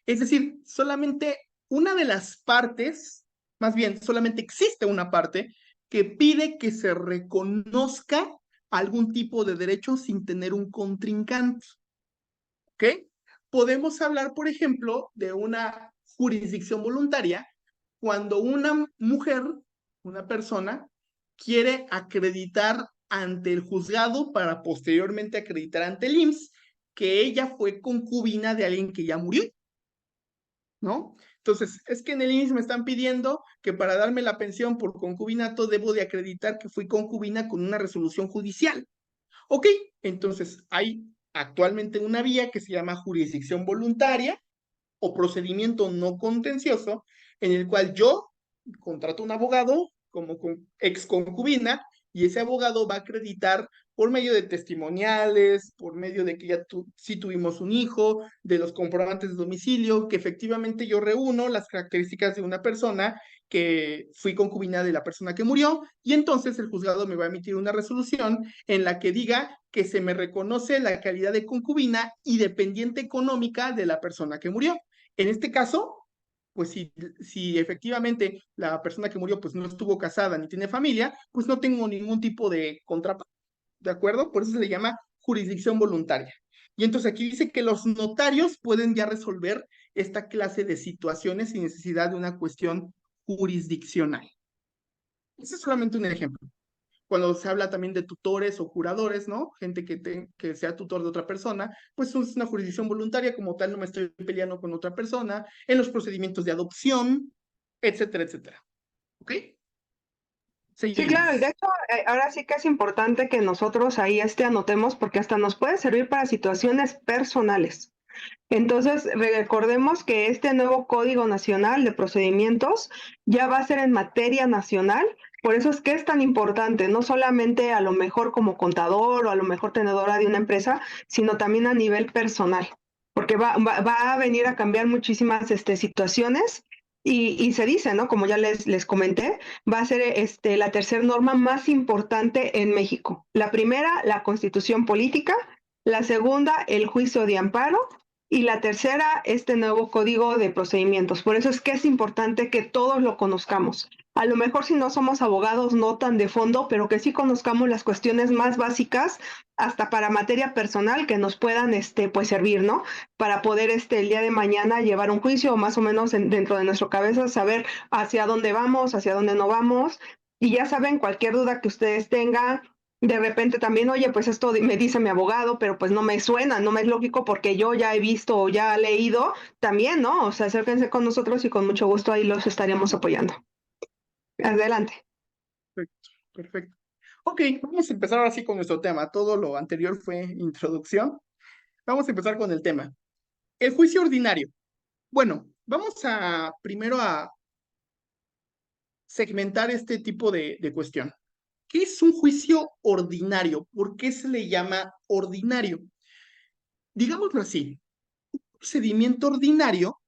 Es decir, solamente una de las partes, más bien, solamente existe una parte que pide que se reconozca algún tipo de derecho sin tener un contrincante. ¿Ok? Podemos hablar, por ejemplo, de una jurisdicción voluntaria cuando una mujer, una persona, quiere acreditar ante el juzgado para posteriormente acreditar ante el IMSS que ella fue concubina de alguien que ya murió, ¿no? Entonces, es que en el IMSS me están pidiendo que para darme la pensión por concubinato debo de acreditar que fui concubina con una resolución judicial. Ok, entonces hay actualmente una vía que se llama jurisdicción voluntaria o procedimiento no contencioso, en el cual yo contrato un abogado como ex concubina y ese abogado va a acreditar por medio de testimoniales, por medio de que ya sí tuvimos un hijo, de los comprobantes de domicilio, que efectivamente yo reúno las características de una persona que fui concubina de la persona que murió, y entonces el juzgado me va a emitir una resolución en la que diga que se me reconoce la calidad de concubina y dependiente económica de la persona que murió. En este caso, pues si efectivamente la persona que murió pues no estuvo casada ni tiene familia, pues no tengo ningún tipo de contraparte, ¿de acuerdo? Por eso se le llama jurisdicción voluntaria. Y entonces aquí dice que los notarios pueden ya resolver esta clase de situaciones sin necesidad de una cuestión jurisdiccional. Ese es solamente un ejemplo. Cuando se habla también de tutores o curadores, ¿no? Gente que sea tutor de otra persona, pues es una jurisdicción voluntaria, como tal, no me estoy peleando con otra persona, en los procedimientos de adopción, etcétera, etcétera. ¿Ok? Sí, claro, y de Seguimos. hecho, ahora sí que es importante que nosotros ahí anotemos porque hasta nos puede servir para situaciones personales. Entonces, recordemos que este nuevo Código Nacional de Procedimientos ya va a ser en materia nacional, por eso es que es tan importante, no solamente a lo mejor como contador o a lo mejor tenedora de una empresa, sino también a nivel personal, porque va a venir a cambiar muchísimas situaciones y se dice, ¿no? Como ya les comenté, va a ser la tercera norma más importante en México. La primera, la Constitución Política, la segunda, el juicio de amparo, y la tercera, este nuevo código de procedimientos. Por eso es que es importante que todos lo conozcamos. A lo mejor si no somos abogados no tan de fondo, pero que sí conozcamos las cuestiones más básicas, hasta para materia personal que nos puedan pues servir, ¿no? Para poder el día de mañana llevar un juicio o más o menos dentro de nuestra cabeza saber hacia dónde vamos, hacia dónde no vamos. Y ya saben, cualquier duda que ustedes tengan, de repente también, oye, pues esto me dice mi abogado, pero pues no me suena, no me es lógico porque yo ya he visto o ya he leído, también, ¿no? O sea, acérquense con nosotros y con mucho gusto ahí los estaríamos apoyando. Adelante. Perfecto, perfecto. Ok, vamos a empezar ahora sí con nuestro tema. Todo lo anterior fue introducción. Vamos a empezar con el tema. El juicio ordinario. Bueno, vamos a primero a segmentar este tipo de cuestión. ¿Qué es un juicio ordinario? ¿Por qué se le llama ordinario? Digámoslo así, un procedimiento ordinario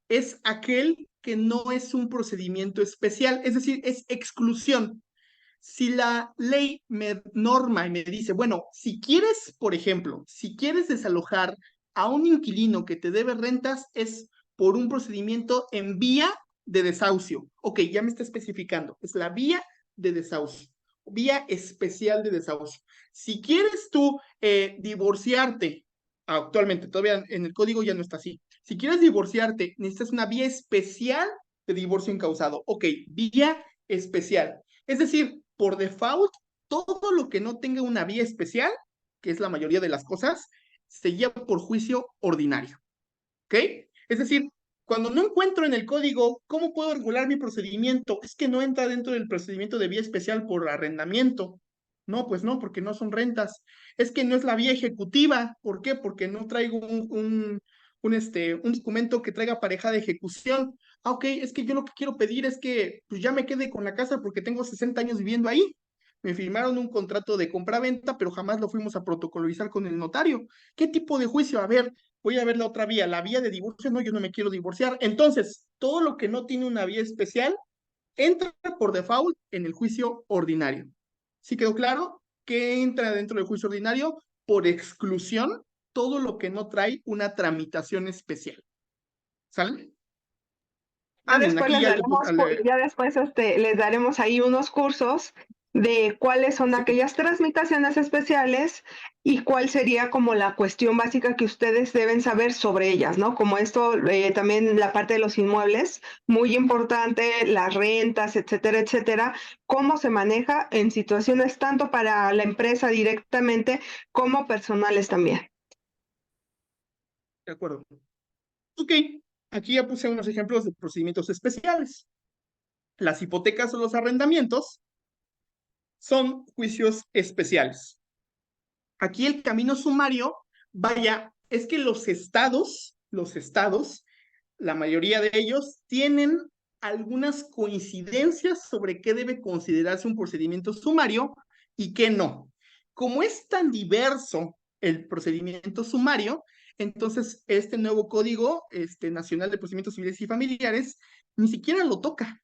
es aquel que no es un procedimiento especial, es decir, es exclusión. Si la ley me norma y me dice, bueno, si quieres, por ejemplo, si quieres desalojar a un inquilino que te debe rentas, es por un procedimiento en vía de desahucio. Ok, ya me está especificando, es la vía de desahucio, vía especial de desahucio. Si quieres tú divorciarte, actualmente todavía en el código ya no está así. Si quieres divorciarte, necesitas una vía especial de divorcio incausado. Ok, vía especial. Es decir, por default, todo lo que no tenga una vía especial, que es la mayoría de las cosas, se lleva por juicio ordinario. ¿Ok? Es decir, cuando no encuentro en el código cómo puedo regular mi procedimiento, es que no entra dentro del procedimiento de vía especial por arrendamiento. No, pues no, porque no son rentas. Es que no es la vía ejecutiva. ¿Por qué? Porque no traigo un documento que traiga pareja de ejecución. Ah, ok, es que yo lo que quiero pedir es que pues, ya me quede con la casa porque tengo 60 años viviendo ahí. Me firmaron un contrato de compra-venta, pero jamás lo fuimos a protocolarizar con el notario. ¿Qué tipo de juicio? A ver, voy a ver la otra vía, la vía de divorcio, no, yo no me quiero divorciar. Entonces, todo lo que no tiene una vía especial entra por default en el juicio ordinario. ¿Sí quedó claro? ¿Qué entra dentro del juicio ordinario? Por exclusión, todo lo que no trae una tramitación especial. ¿Sale? Ya Miren, después aquí les ya le puse, daremos, ya después les daremos ahí unos cursos de cuáles son sí, aquellas tramitaciones especiales y cuál sería como la cuestión básica que ustedes deben saber sobre ellas, ¿no? Como esto, también la parte de los inmuebles, muy importante, las rentas, etcétera, etcétera, cómo se maneja en situaciones tanto para la empresa directamente como personales también. de acuerdo. Ok, aquí ya puse unos ejemplos de procedimientos especiales. Las hipotecas o los arrendamientos son juicios especiales. Aquí el camino sumario, vaya, es que los estados, la mayoría de ellos, tienen algunas coincidencias sobre qué debe considerarse un procedimiento sumario y qué no. Como es tan diverso el procedimiento sumario, entonces este nuevo Código Nacional de Procedimientos Civiles y Familiares ni siquiera lo toca,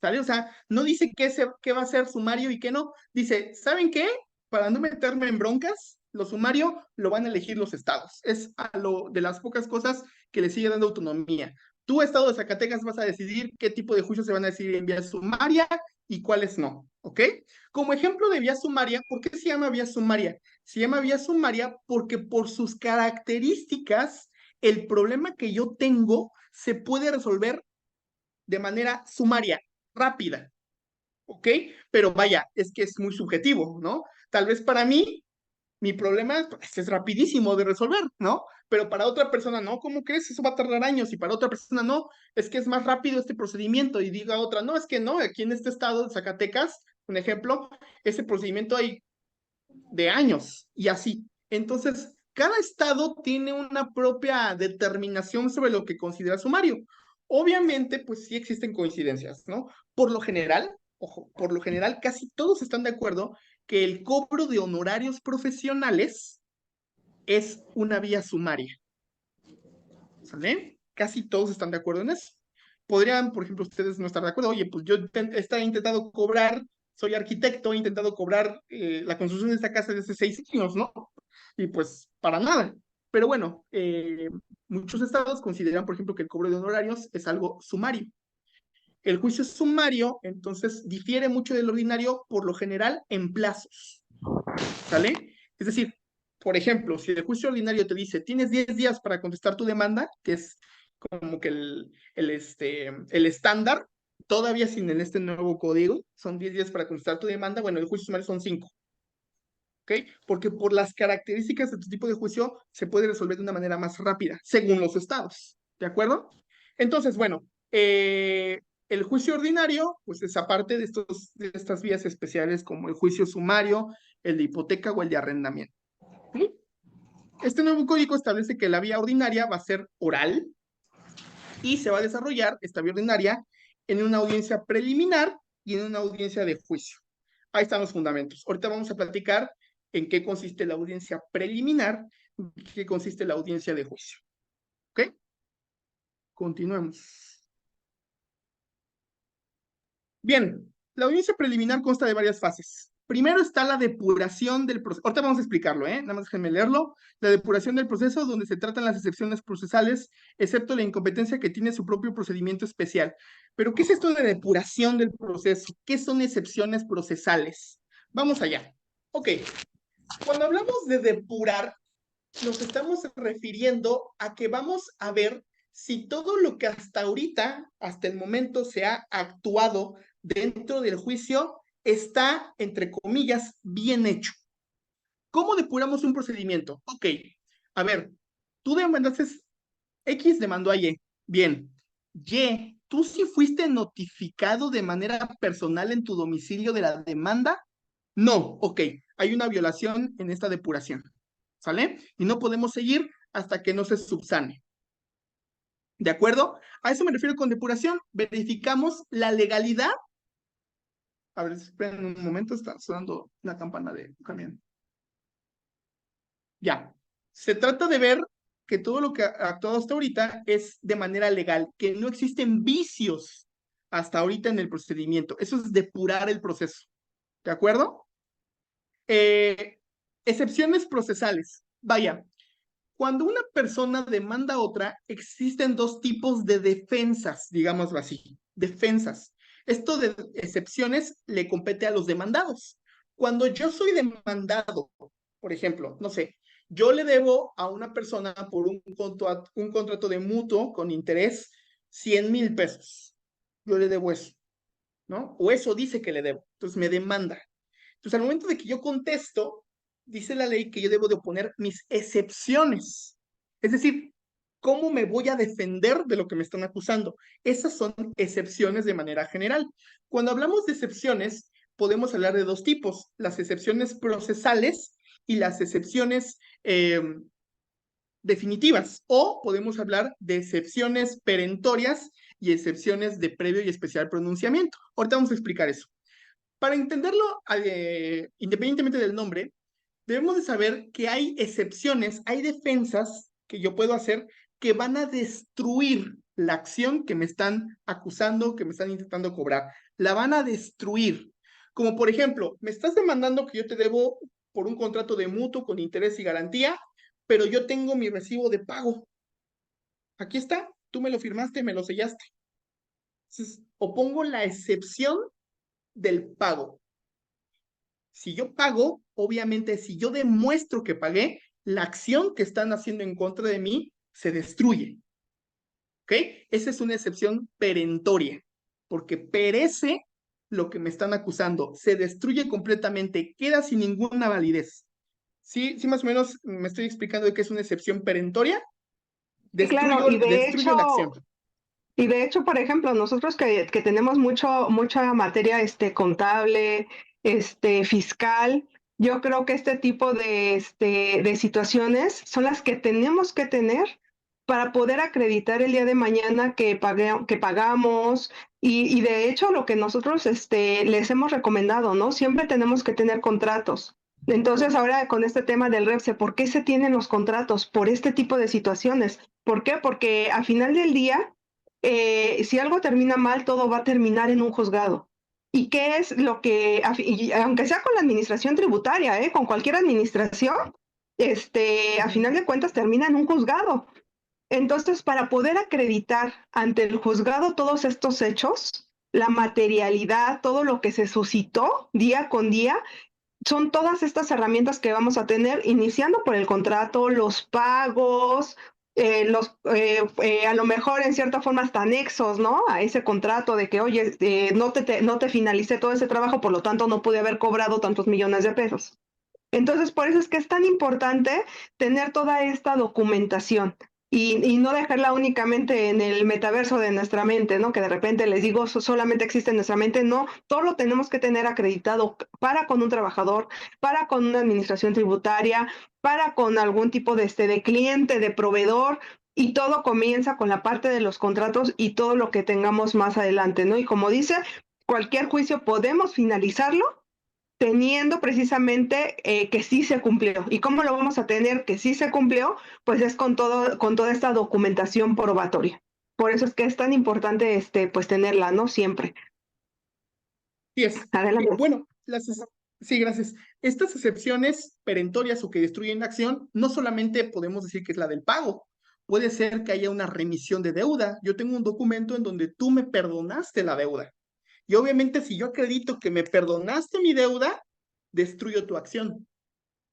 ¿sale? O sea, no dice qué va a ser sumario y qué no. Dice, ¿saben qué? Para no meterme en broncas, lo sumario lo van a elegir los estados. Es a lo de las pocas cosas que le sigue dando autonomía. Tú, estado de Zacatecas, vas a decidir qué tipo de juicios se van a decidir en vía sumaria y cuáles no, ¿ok? Como ejemplo de vía sumaria, ¿por qué se llama vía sumaria? Se llama vía sumaria porque por sus características, el problema que yo tengo se puede resolver de manera sumaria, rápida, ¿ok? Pero vaya, es que es muy subjetivo, ¿no? Tal vez para mí, mi problema pues, es rapidísimo de resolver, ¿no? Pero para otra persona no, ¿cómo crees? Eso va a tardar años y para otra persona no, es que es más rápido este procedimiento y diga otra, no, es que no, aquí en este estado de Zacatecas, un ejemplo, ese procedimiento hay de años y así. Entonces, cada estado tiene una propia determinación sobre lo que considera sumario. Obviamente, pues sí existen coincidencias, ¿no? Por lo general, ojo, por lo general casi todos están de acuerdo que el cobro de honorarios profesionales es una vía sumaria, ¿sale? Casi todos están de acuerdo en eso. Podrían, por ejemplo, ustedes no estar de acuerdo. Oye, pues yo he intentado cobrar, soy arquitecto, he intentado cobrar la construcción de esta casa desde 6 años, ¿no? Y pues para nada. Pero bueno, muchos estados consideran, por ejemplo, que el cobro de honorarios es algo sumario. El juicio sumario, entonces, difiere mucho del ordinario, por lo general, en plazos, ¿sale? Es decir, por ejemplo, si el juicio ordinario te dice, tienes 10 días para contestar tu demanda, que es como que el estándar, todavía sin este nuevo código, son 10 días para contestar tu demanda, bueno, el juicio sumario son 5, ¿ok? Porque por las características de tu tipo de juicio se puede resolver de una manera más rápida, según los estados, ¿de acuerdo? Entonces, bueno, el juicio ordinario, pues es aparte de estas vías especiales como el juicio sumario, el de hipoteca o el de arrendamiento. ¿Sí? Este nuevo código establece que la vía ordinaria va a ser oral y se va a desarrollar esta vía ordinaria en una audiencia preliminar y en una audiencia de juicio. Ahí están los fundamentos. Ahorita vamos a platicar en qué consiste la audiencia preliminar y en qué consiste la audiencia de juicio. ¿Ok? Continuemos. Bien, la audiencia preliminar consta de varias fases. Primero está la depuración del proceso. Ahorita vamos a explicarlo, ¿eh? Nada más déjenme leerlo. La depuración del proceso, donde se tratan las excepciones procesales, excepto la incompetencia que tiene su propio procedimiento especial. Pero, ¿qué es esto de depuración del proceso? ¿Qué son excepciones procesales? Vamos allá. Ok, cuando hablamos de depurar, nos estamos refiriendo a que vamos a ver si todo lo que hasta ahorita, hasta el momento, se ha actuado dentro del juicio está, entre comillas, bien hecho. ¿Cómo depuramos un procedimiento? Ok, a ver, tú demandaste, X demandó a Y. Bien. Y, ¿tú sí fuiste notificado de manera personal en tu domicilio de la demanda? No, ok, hay una violación en esta depuración, ¿sale? Y no podemos seguir hasta que no se subsane. ¿De acuerdo? A eso me refiero con depuración. Verificamos la legalidad. A ver, esperen un momento, está sonando la campana de camión. Ya. Se trata de ver que todo lo que ha actuado hasta ahorita es de manera legal, que no existen vicios hasta ahorita en el procedimiento. Eso es depurar el proceso. ¿De acuerdo? Excepciones procesales. Vaya, cuando una persona demanda a otra, existen dos tipos de defensas, digámoslo así, defensas. Esto de excepciones le compete a los demandados. Cuando yo soy demandado, por ejemplo, no sé, yo le debo a una persona por un contrato de mutuo con interés 100,000 pesos. Yo le debo eso, ¿no? O eso dice que le debo. Entonces me demanda. Entonces, al momento de que yo contesto, dice la ley que yo debo de oponer mis excepciones. Es decir, ¿cómo me voy a defender de lo que me están acusando? Esas son excepciones de manera general. Cuando hablamos de excepciones, podemos hablar de dos tipos, las excepciones procesales y las excepciones definitivas, o podemos hablar de excepciones perentorias y excepciones de previo y especial pronunciamiento. Ahorita vamos a explicar eso. Para entenderlo, independientemente del nombre, debemos de saber que hay excepciones, hay defensas que yo puedo hacer que van a destruir la acción que me están acusando, que me están intentando cobrar. La van a destruir. Como por ejemplo, me estás demandando que yo te debo por un contrato de mutuo con interés y garantía, pero yo tengo mi recibo de pago. Aquí está, tú me lo firmaste, me lo sellaste. Entonces, opongo la excepción del pago. Si yo pago, obviamente, si yo demuestro que pagué, la acción que están haciendo en contra de mí se destruye. ¿Ok? Esa es una excepción perentoria, porque perece lo que me están acusando, se destruye completamente, queda sin ninguna validez. ¿Sí, sí más o menos me estoy explicando de qué es una excepción perentoria? Sí, claro, Destruyo la acción. y de hecho, por ejemplo, nosotros que tenemos mucha materia contable, fiscal, yo creo que este tipo de situaciones son las que tenemos que tener para poder acreditar el día de mañana que pagamos. Y de hecho, lo que nosotros les hemos recomendado, ¿no? Siempre tenemos que tener contratos. Entonces, ahora con este tema del REPSE, ¿por qué se tienen los contratos? Por este tipo de situaciones. ¿Por qué? Porque al final del día, si algo termina mal, todo va a terminar en un juzgado. ¿Y qué es lo que, aunque sea con la administración tributaria, con cualquier administración, a final de cuentas termina en un juzgado? Entonces, para poder acreditar ante el juzgado todos estos hechos, la materialidad, todo lo que se suscitó día con día, son todas estas herramientas que vamos a tener, iniciando por el contrato, los pagos, a lo mejor en cierta forma hasta anexos, ¿no? A ese contrato de que, oye, no te finalicé todo ese trabajo, por lo tanto no pude haber cobrado tantos millones de pesos. Entonces, por eso es que es tan importante tener toda esta documentación y no dejarla únicamente en el metaverso de nuestra mente, ¿no? Que de repente les digo, solamente existe en nuestra mente. No, todo lo tenemos que tener acreditado para con un trabajador, para con una administración tributaria, para con algún tipo de cliente, de proveedor. Y todo comienza con la parte de los contratos y todo lo que tengamos más adelante, ¿no? Y como dice, cualquier juicio podemos finalizarlo teniendo precisamente que sí se cumplió. ¿Y cómo lo vamos a tener que sí se cumplió? Pues es con toda esta documentación probatoria. Por eso es que es tan importante pues tenerla, ¿no? Siempre. Sí es. Adelante. Bueno, sí, gracias. Estas excepciones perentorias o que destruyen la acción, no solamente podemos decir que es la del pago, puede ser que haya una remisión de deuda. Yo tengo un documento en donde tú me perdonaste la deuda. Y obviamente si yo acredito que me perdonaste mi deuda, destruyo tu acción.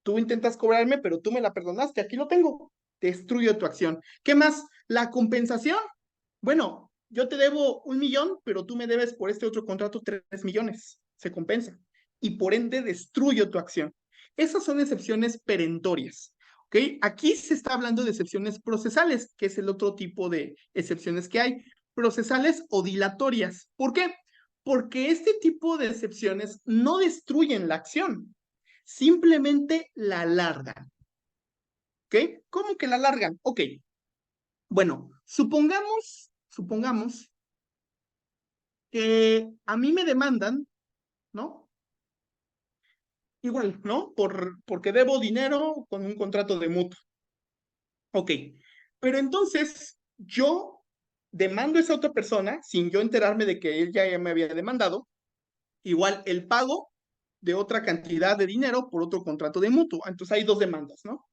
Tú intentas cobrarme, pero tú me la perdonaste. Aquí lo tengo. Destruyo tu acción. ¿Qué más? La compensación. Bueno, yo te debo 1 millón, pero tú me debes por este otro contrato 3 millones. Se compensa. Y por ende destruyo tu acción. Esas son excepciones perentorias. ¿Ok? Aquí se está hablando de excepciones procesales, que es el otro tipo de excepciones que hay. Procesales o dilatorias. ¿Por qué? Porque este tipo de excepciones no destruyen la acción, simplemente la alargan. ¿Ok? ¿Cómo que la alargan? Ok. Bueno, supongamos que a mí me demandan, ¿no? Igual, ¿no? Porque debo dinero con un contrato de mutuo. Ok. Pero entonces yo demando a esa otra persona sin yo enterarme de que él ya me había demandado, igual el pago de otra cantidad de dinero por otro contrato de mutuo. Entonces hay dos demandas, ¿no?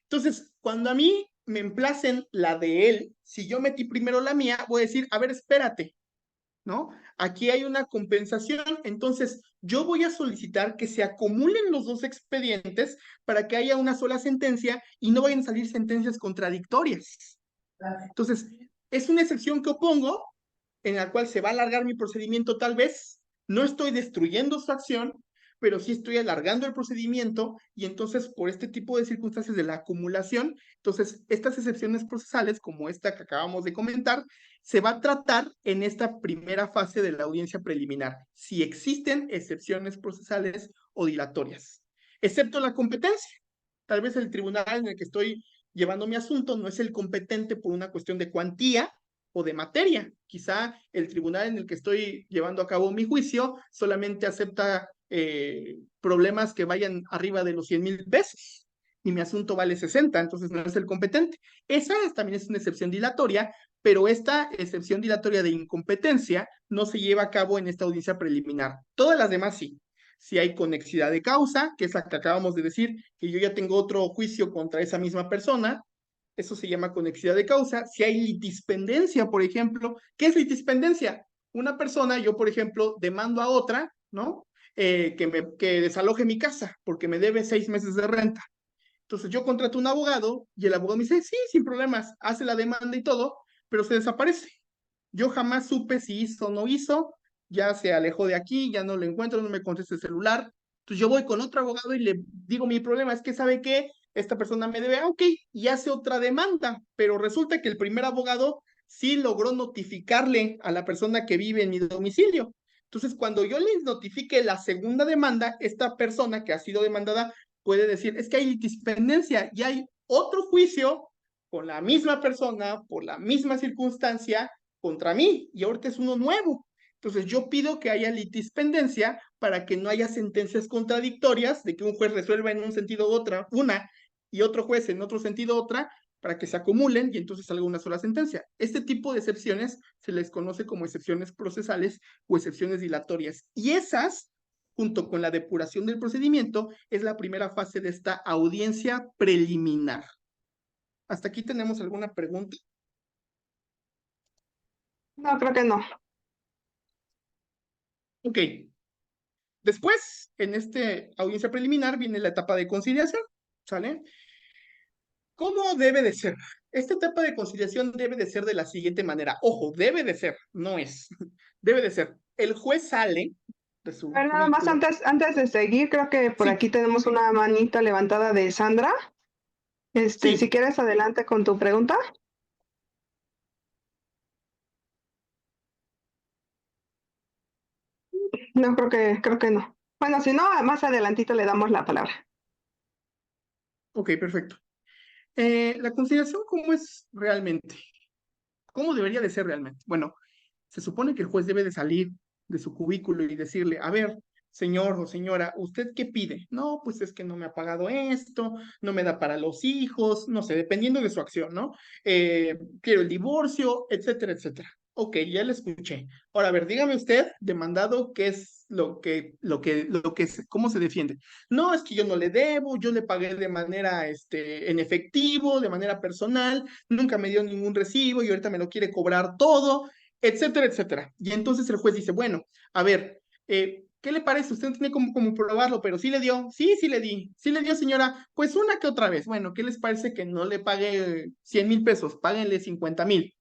Entonces, cuando a mí me emplacen la de él, si yo metí primero la mía, voy a decir, a ver, espérate, ¿no? Aquí hay una compensación, entonces yo voy a solicitar que se acumulen los dos expedientes para que haya una sola sentencia y no vayan a salir sentencias contradictorias. Entonces, es una excepción que opongo en la cual se va a alargar mi procedimiento tal vez, no estoy destruyendo su acción, pero sí estoy alargando el procedimiento y entonces por este tipo de circunstancias de la acumulación, entonces estas excepciones procesales como esta que acabamos de comentar, se va a tratar en esta primera fase de la audiencia preliminar, si existen excepciones procesales o dilatorias, excepto la competencia. Tal vez el tribunal en el que estoy llevando mi asunto no es el competente por una cuestión de cuantía, o de materia. Quizá el tribunal en el que estoy llevando a cabo mi juicio solamente acepta problemas que vayan arriba de los 100,000 pesos y mi asunto vale 60, entonces no es el competente. También es una excepción dilatoria, pero esta excepción dilatoria de incompetencia no se lleva a cabo en esta audiencia preliminar. Todas las demás sí. Si hay conexidad de causa, que es la que acabamos de decir, que yo ya tengo otro juicio contra esa misma persona, eso se llama conexidad de causa. Si hay litispendencia, por ejemplo, ¿qué es litispendencia? Una persona, yo por ejemplo, demando a otra, ¿no? Que desaloje mi casa porque me debe 6 meses de renta. Entonces yo contrato un abogado y el abogado me dice, sí, sin problemas, hace la demanda y todo, pero se desaparece. Yo jamás supe si hizo o no hizo, ya se alejó de aquí, ya no lo encuentro, no me contesta el celular. Entonces yo voy con otro abogado y le digo, mi problema es que sabe que esta persona me debe, ok, y hace otra demanda, pero resulta que el primer abogado sí logró notificarle a la persona que vive en mi domicilio. Entonces, cuando yo les notifique la segunda demanda, esta persona que ha sido demandada puede decir, es que hay litispendencia y hay otro juicio con la misma persona, por la misma circunstancia, contra mí, y ahorita es uno nuevo. Entonces yo pido que haya litispendencia para que no haya sentencias contradictorias de que un juez resuelva en un sentido otra, una, y otro juez en otro sentido otra, para que se acumulen y entonces salga una sola sentencia. Este tipo de excepciones se les conoce como excepciones procesales o excepciones dilatorias. Y esas, junto con la depuración del procedimiento, es la primera fase de esta audiencia preliminar. ¿Hasta aquí tenemos alguna pregunta? No, creo que no. Ok. Después, en esta audiencia preliminar, viene la etapa de conciliación, ¿sale? ¿Cómo debe de ser? Esta etapa de conciliación debe de ser de la siguiente manera. Ojo, debe de ser, no es. Debe de ser. El juez sale de A su ver, nada más cubículo. antes de seguir, creo que por Sí, aquí tenemos una manita levantada de Sandra. Si sí. quieres, adelante con tu pregunta. No, creo que no. Bueno, si no, más adelantito le damos la palabra. Ok, perfecto. La conciliación, ¿cómo es realmente? ¿Cómo debería de ser realmente? Bueno, se supone que el juez debe de salir de su cubículo y decirle, a ver, señor o señora, ¿usted qué pide? No, pues es que no me ha pagado esto, no me da para los hijos, no sé, dependiendo de su acción, ¿no? Quiero el divorcio, etcétera, etcétera. Ok, ya le escuché. Ahora, a ver, dígame usted, demandado, qué es cómo se defiende. No, es que yo no le debo, yo le pagué de manera, en efectivo, de manera personal, nunca me dio ningún recibo y ahorita me lo quiere cobrar todo, etcétera, etcétera. Y entonces el juez dice, bueno, a ver, ¿qué le parece? Usted no tiene como probarlo, pero sí le dio, sí, sí le di, sí le dio, señora, pues una que otra vez. Bueno, ¿qué les parece que no le pague 100,000 pesos? Páguenle 50,000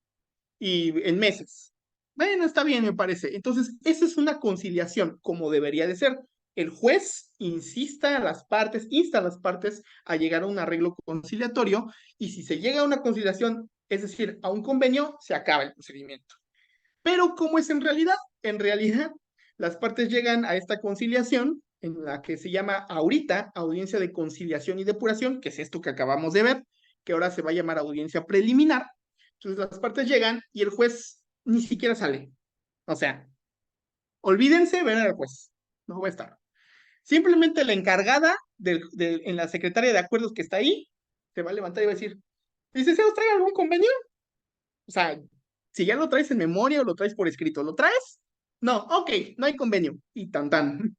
y en meses. Bueno, está bien, me parece. Entonces, esa es una conciliación, como debería de ser. El juez insta a las partes a llegar a un arreglo conciliatorio, y si se llega a una conciliación, es decir, a un convenio, se acaba el procedimiento. Pero ¿cómo es en realidad? En realidad, las partes llegan a esta conciliación, en la que se llama ahorita audiencia de conciliación y depuración, que es esto que acabamos de ver, que ahora se va a llamar audiencia preliminar. Entonces las partes llegan y el juez ni siquiera sale. O sea, olvídense ver al juez, no va a estar. Simplemente la encargada en la secretaria de acuerdos que está ahí, se va a levantar y va a decir, licenciado, ¿trae algún convenio? O sea, si ya lo traes en memoria o lo traes por escrito, ¿lo traes? No, ok, no hay convenio. Y tan tan.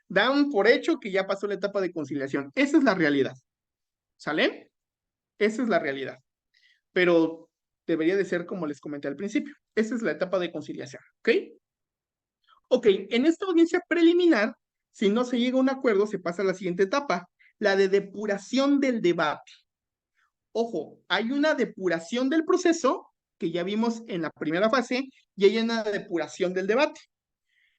Dan por hecho que ya pasó la etapa de conciliación. Esa es la realidad. ¿Sale? Esa es la realidad. Pero debería de ser como les comenté al principio. Esa es la etapa de conciliación. ¿Ok? Ok, en esta audiencia preliminar, si no se llega a un acuerdo, se pasa a la siguiente etapa, la de depuración del debate. Ojo, hay una depuración del proceso que ya vimos en la primera fase y hay una depuración del debate.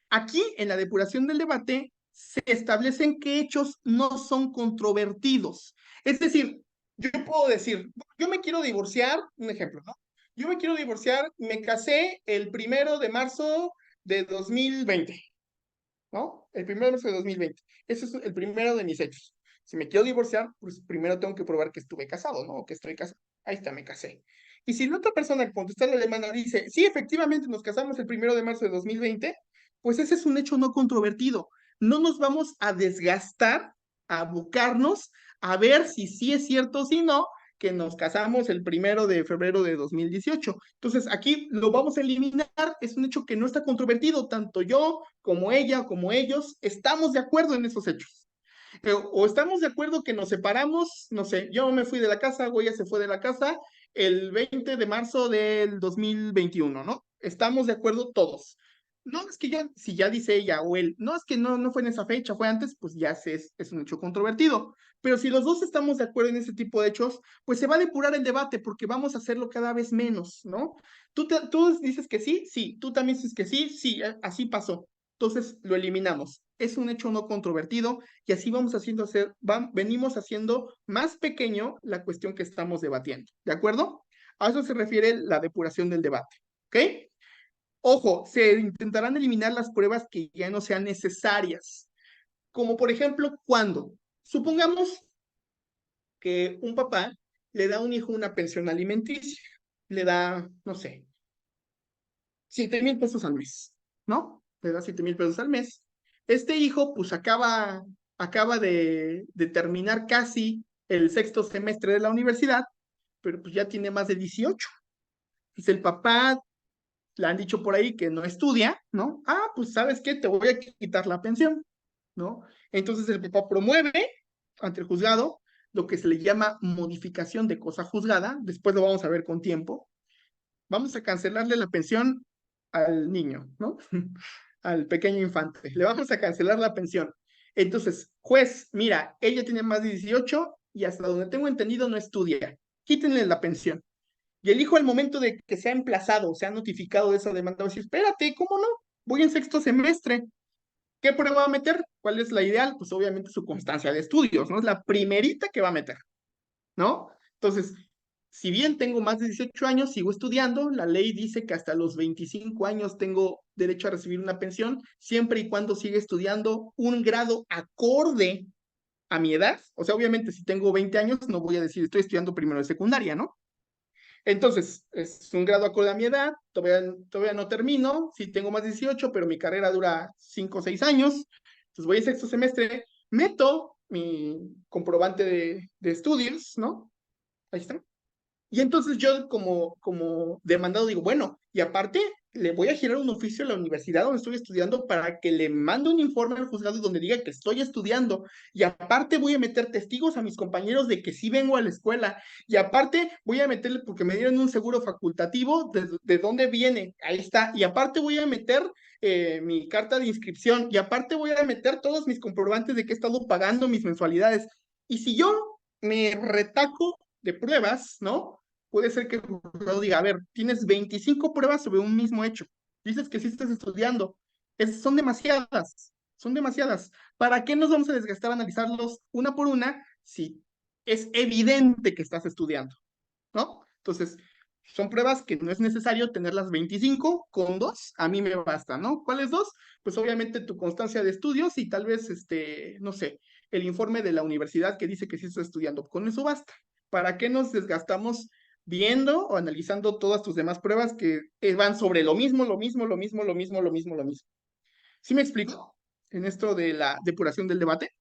Aquí, en la depuración del debate, se establecen qué hechos no son controvertidos. Es decir, yo puedo decir, yo me quiero divorciar, un ejemplo, ¿no? Yo me quiero divorciar, me casé el 1 de marzo de 2020, ¿no? El 1 de marzo de 2020. Ese es el primero de mis hechos. Si me quiero divorciar, pues primero tengo que probar que estuve casado, ¿no? O que estoy casado. ahí está, me casé. Y si la otra persona al contestar la demanda dice, sí, efectivamente nos casamos el 1 de marzo de 2020, pues ese es un hecho no controvertido. No nos vamos a desgastar, a abocarnos, a ver si sí es cierto o si no, que nos casamos el 1 de febrero de 2018. Entonces, aquí lo vamos a eliminar, es un hecho que no está controvertido, tanto yo como ella, como ellos, estamos de acuerdo en esos hechos. O estamos de acuerdo que nos separamos, no sé, yo me fui de la casa, o ella se fue de la casa el 20 de marzo del 2021, ¿no? Estamos de acuerdo todos. No, es que ya, si ya dice ella o él, no, es que no fue en esa fecha, fue antes, pues ya es un hecho controvertido. Pero si los dos estamos de acuerdo en ese tipo de hechos, pues se va a depurar el debate porque vamos a hacerlo cada vez menos, ¿no? Tú dices que sí, sí, tú también dices que sí, sí, así pasó. Entonces lo eliminamos. Es un hecho no controvertido y así venimos haciendo más pequeño la cuestión que estamos debatiendo. ¿De acuerdo? A eso se refiere la depuración del debate. ¿Ok? Ojo, se intentarán eliminar las pruebas que ya no sean necesarias. Como por ejemplo, cuando supongamos que un papá le da a un hijo una pensión alimenticia, le da, no sé, 7,000 pesos al mes, ¿no? Le da 7,000 pesos al mes. Este hijo, pues acaba de terminar casi el sexto semestre de la universidad, pero pues ya tiene más de 18. Entonces el papá le han dicho por ahí que no estudia, ¿no? Ah, pues ¿sabes qué? Te voy a quitar la pensión, ¿no? Entonces el papá promueve ante el juzgado lo que se le llama modificación de cosa juzgada, después lo vamos a ver con tiempo. Vamos a cancelarle la pensión al niño, ¿no? Al pequeño infante. Le vamos a cancelar la pensión. Entonces, juez, mira, ella tiene más de 18 y hasta donde tengo entendido no estudia. Quítenle la pensión. Y el hijo al momento de que sea emplazado, sea notificado de esa demanda, va a decir, espérate, ¿cómo no? Voy en sexto semestre. ¿Qué prueba va a meter? ¿Cuál es la ideal? Pues obviamente su constancia de estudios, ¿no? Es la primerita que va a meter, ¿no? Entonces, si bien tengo más de 18 años, sigo estudiando, la ley dice que hasta los 25 años tengo derecho a recibir una pensión, siempre y cuando siga estudiando un grado acorde a mi edad. O sea, obviamente si tengo 20 años, no voy a decir estoy estudiando primero de secundaria, ¿no? Entonces, es un grado acorde a mi edad, todavía no termino, sí tengo más de 18, pero mi carrera dura 5 o 6 años, entonces voy en sexto semestre, meto mi comprobante de estudios, ¿no? Ahí está. Y entonces yo como demandado digo, bueno, y aparte le voy a girar un oficio a la universidad donde estoy estudiando para que le mande un informe al juzgado donde diga que estoy estudiando. Y aparte voy a meter testigos a mis compañeros de que sí vengo a la escuela. Y aparte voy a meterle, porque me dieron un seguro facultativo, de dónde viene, ahí está. Y aparte voy a meter mi carta de inscripción. Y aparte voy a meter todos mis comprobantes de que he estado pagando mis mensualidades. Y si yo me retaco de pruebas, ¿no? Puede ser que el juzgado diga, a ver, tienes 25 pruebas sobre un mismo hecho. Dices que sí estás estudiando. Son demasiadas, son demasiadas. ¿Para qué nos vamos a desgastar a analizarlos una por una si es evidente que estás estudiando? ¿No? Entonces, son pruebas que no es necesario tener las 25, con dos, a mí me basta, ¿no? ¿Cuáles dos? Pues obviamente tu constancia de estudios y tal vez, no sé, el informe de la universidad que dice que sí estás estudiando. Con eso basta. ¿Para qué nos desgastamos viendo o analizando todas tus demás pruebas que van sobre lo mismo, lo mismo, lo mismo, lo mismo, lo mismo, lo mismo? ¿Sí me explico en esto de la depuración del debate?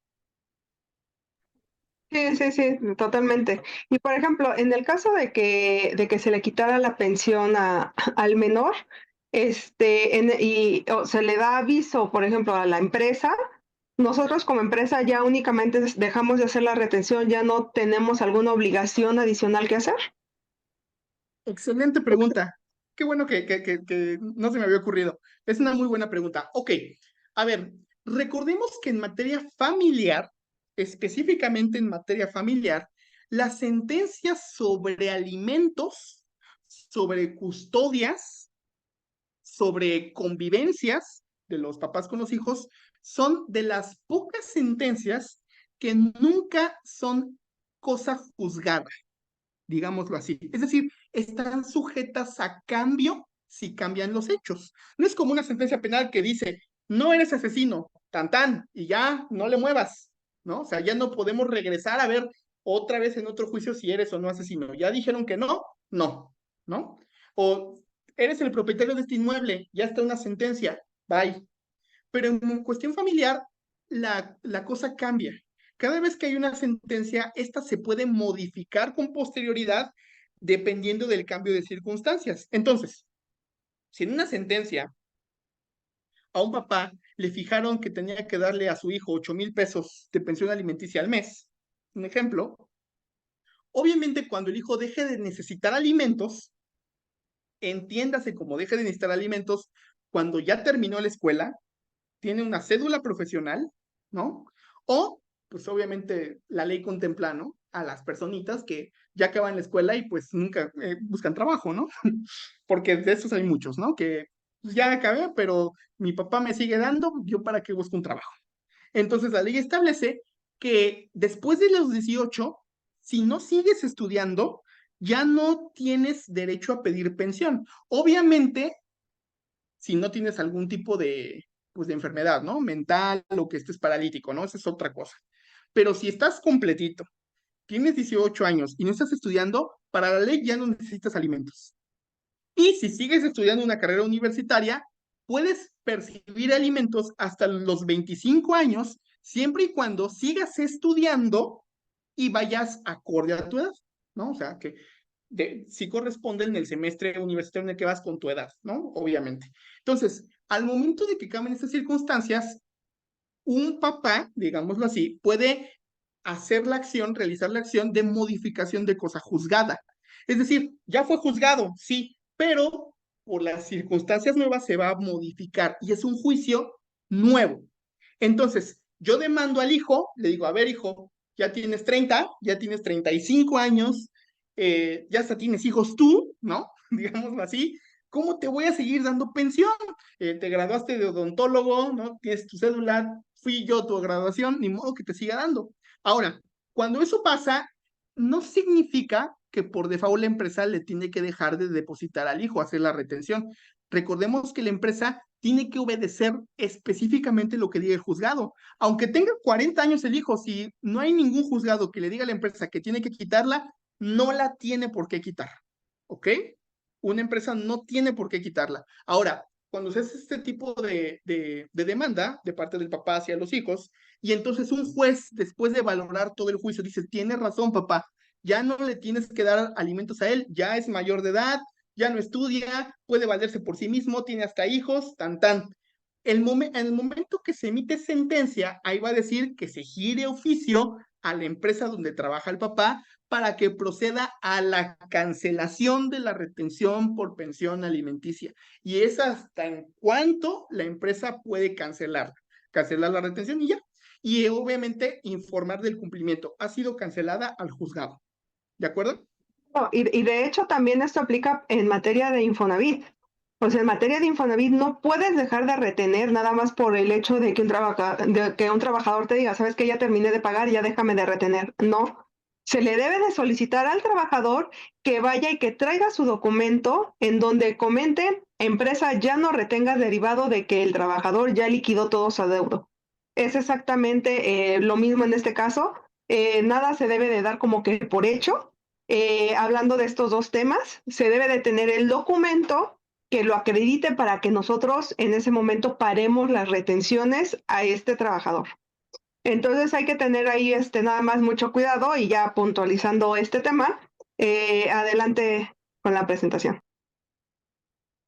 Sí, sí, sí, totalmente. Y por ejemplo, en el caso de que se le quitara la pensión al menor, o se le da aviso, por ejemplo, a la empresa, nosotros como empresa ya únicamente dejamos de hacer la retención, ya no tenemos alguna obligación adicional que hacer. Excelente pregunta. Qué bueno que no se me había ocurrido. Es una muy buena pregunta. Ok, a ver, recordemos que en materia familiar, específicamente en materia familiar, las sentencias sobre alimentos, sobre custodias, sobre convivencias de los papás con los hijos, son de las pocas sentencias que nunca son cosa juzgada, digámoslo así. Es decir, están sujetas a cambio si cambian los hechos. No es como una sentencia penal que dice, no eres asesino, tan tan, y ya no le muevas, ¿no? O sea, ya no podemos regresar a ver otra vez en otro juicio si eres o no asesino. Ya dijeron que no, no, ¿no? O eres el propietario de este inmueble, ya está una sentencia, bye. Pero en cuestión familiar, la cosa cambia. Cada vez que hay una sentencia, esta se puede modificar con posterioridad dependiendo del cambio de circunstancias. Entonces, si en una sentencia a un papá le fijaron que tenía que darle a su hijo 8,000 pesos de pensión alimenticia al mes, un ejemplo, obviamente cuando el hijo deje de necesitar alimentos, entiéndase como deje de necesitar alimentos, cuando ya terminó la escuela, tiene una cédula profesional, ¿no? O, pues obviamente la ley contempla, ¿no? A las personitas que ya acaban la escuela y pues nunca buscan trabajo, ¿no? Porque de esos hay muchos, ¿no? Que pues, ya acabé, pero mi papá me sigue dando, yo para qué busco un trabajo. Entonces la ley establece que después de los 18, si no sigues estudiando, ya no tienes derecho a pedir pensión. Obviamente, si no tienes algún tipo de, pues, de enfermedad, ¿no? Mental o que estés paralítico, ¿no? Esa es otra cosa. Pero si estás completito, tienes 18 años y no estás estudiando, para la ley ya no necesitas alimentos. Y si sigues estudiando una carrera universitaria, puedes percibir alimentos hasta los 25 años, siempre y cuando sigas estudiando y vayas acorde a tu edad, ¿no? O sea, que si corresponde en el semestre universitario en el que vas con tu edad, ¿no? Obviamente. Entonces, al momento de que cambien estas circunstancias, un papá, digámoslo así, puede hacer la acción, realizar la acción de modificación de cosa juzgada. Es decir, ya fue juzgado, sí, pero por las circunstancias nuevas se va a modificar y es un juicio nuevo. Entonces, yo demando al hijo, le digo, a ver, hijo, ya tienes 30, ya tienes 35 años, ya hasta tienes hijos tú, ¿no? Digámoslo así. ¿Cómo te voy a seguir dando pensión? Te graduaste de odontólogo, ¿no? Tienes tu cédula, fui yo a tu graduación, ni modo que te siga dando. Ahora, cuando eso pasa, no significa que por default la empresa le tiene que dejar de depositar al hijo, hacer la retención. Recordemos que la empresa tiene que obedecer específicamente lo que diga el juzgado. Aunque tenga 40 años el hijo, si no hay ningún juzgado que le diga a la empresa que tiene que quitarla, no la tiene por qué quitar. ¿Ok? Una empresa no tiene por qué quitarla. Ahora, cuando se hace este tipo de demanda de parte del papá hacia los hijos, y entonces un juez, después de valorar todo el juicio, dice, tienes razón, papá, ya no le tienes que dar alimentos a él, ya es mayor de edad, ya no estudia, puede valerse por sí mismo, tiene hasta hijos, tan tan. En el momento que se emite sentencia, ahí va a decir que se gire oficio a la empresa donde trabaja el papá para que proceda a la cancelación de la retención por pensión alimenticia. Y es hasta en cuanto la empresa puede cancelar la retención y ya. Y obviamente informar del cumplimiento. Ha sido cancelada al juzgado. ¿De acuerdo? No, y de hecho también esto aplica en materia de Infonavit. O sea, en materia de Infonavit no puedes dejar de retener nada más por el hecho de que un trabajador te diga, sabes que ya terminé de pagar, ya déjame de retener. No, se le debe de solicitar al trabajador que vaya y que traiga su documento en donde comente, empresa ya no retenga derivado de que el trabajador ya liquidó todo su adeudo. Es exactamente lo mismo en este caso. Nada se debe de dar como que por hecho. Hablando de estos dos temas, se debe de tener el documento que lo acredite para que nosotros en ese momento paremos las retenciones a este trabajador. Entonces hay que tener ahí nada más mucho cuidado y ya puntualizando este tema, adelante con la presentación.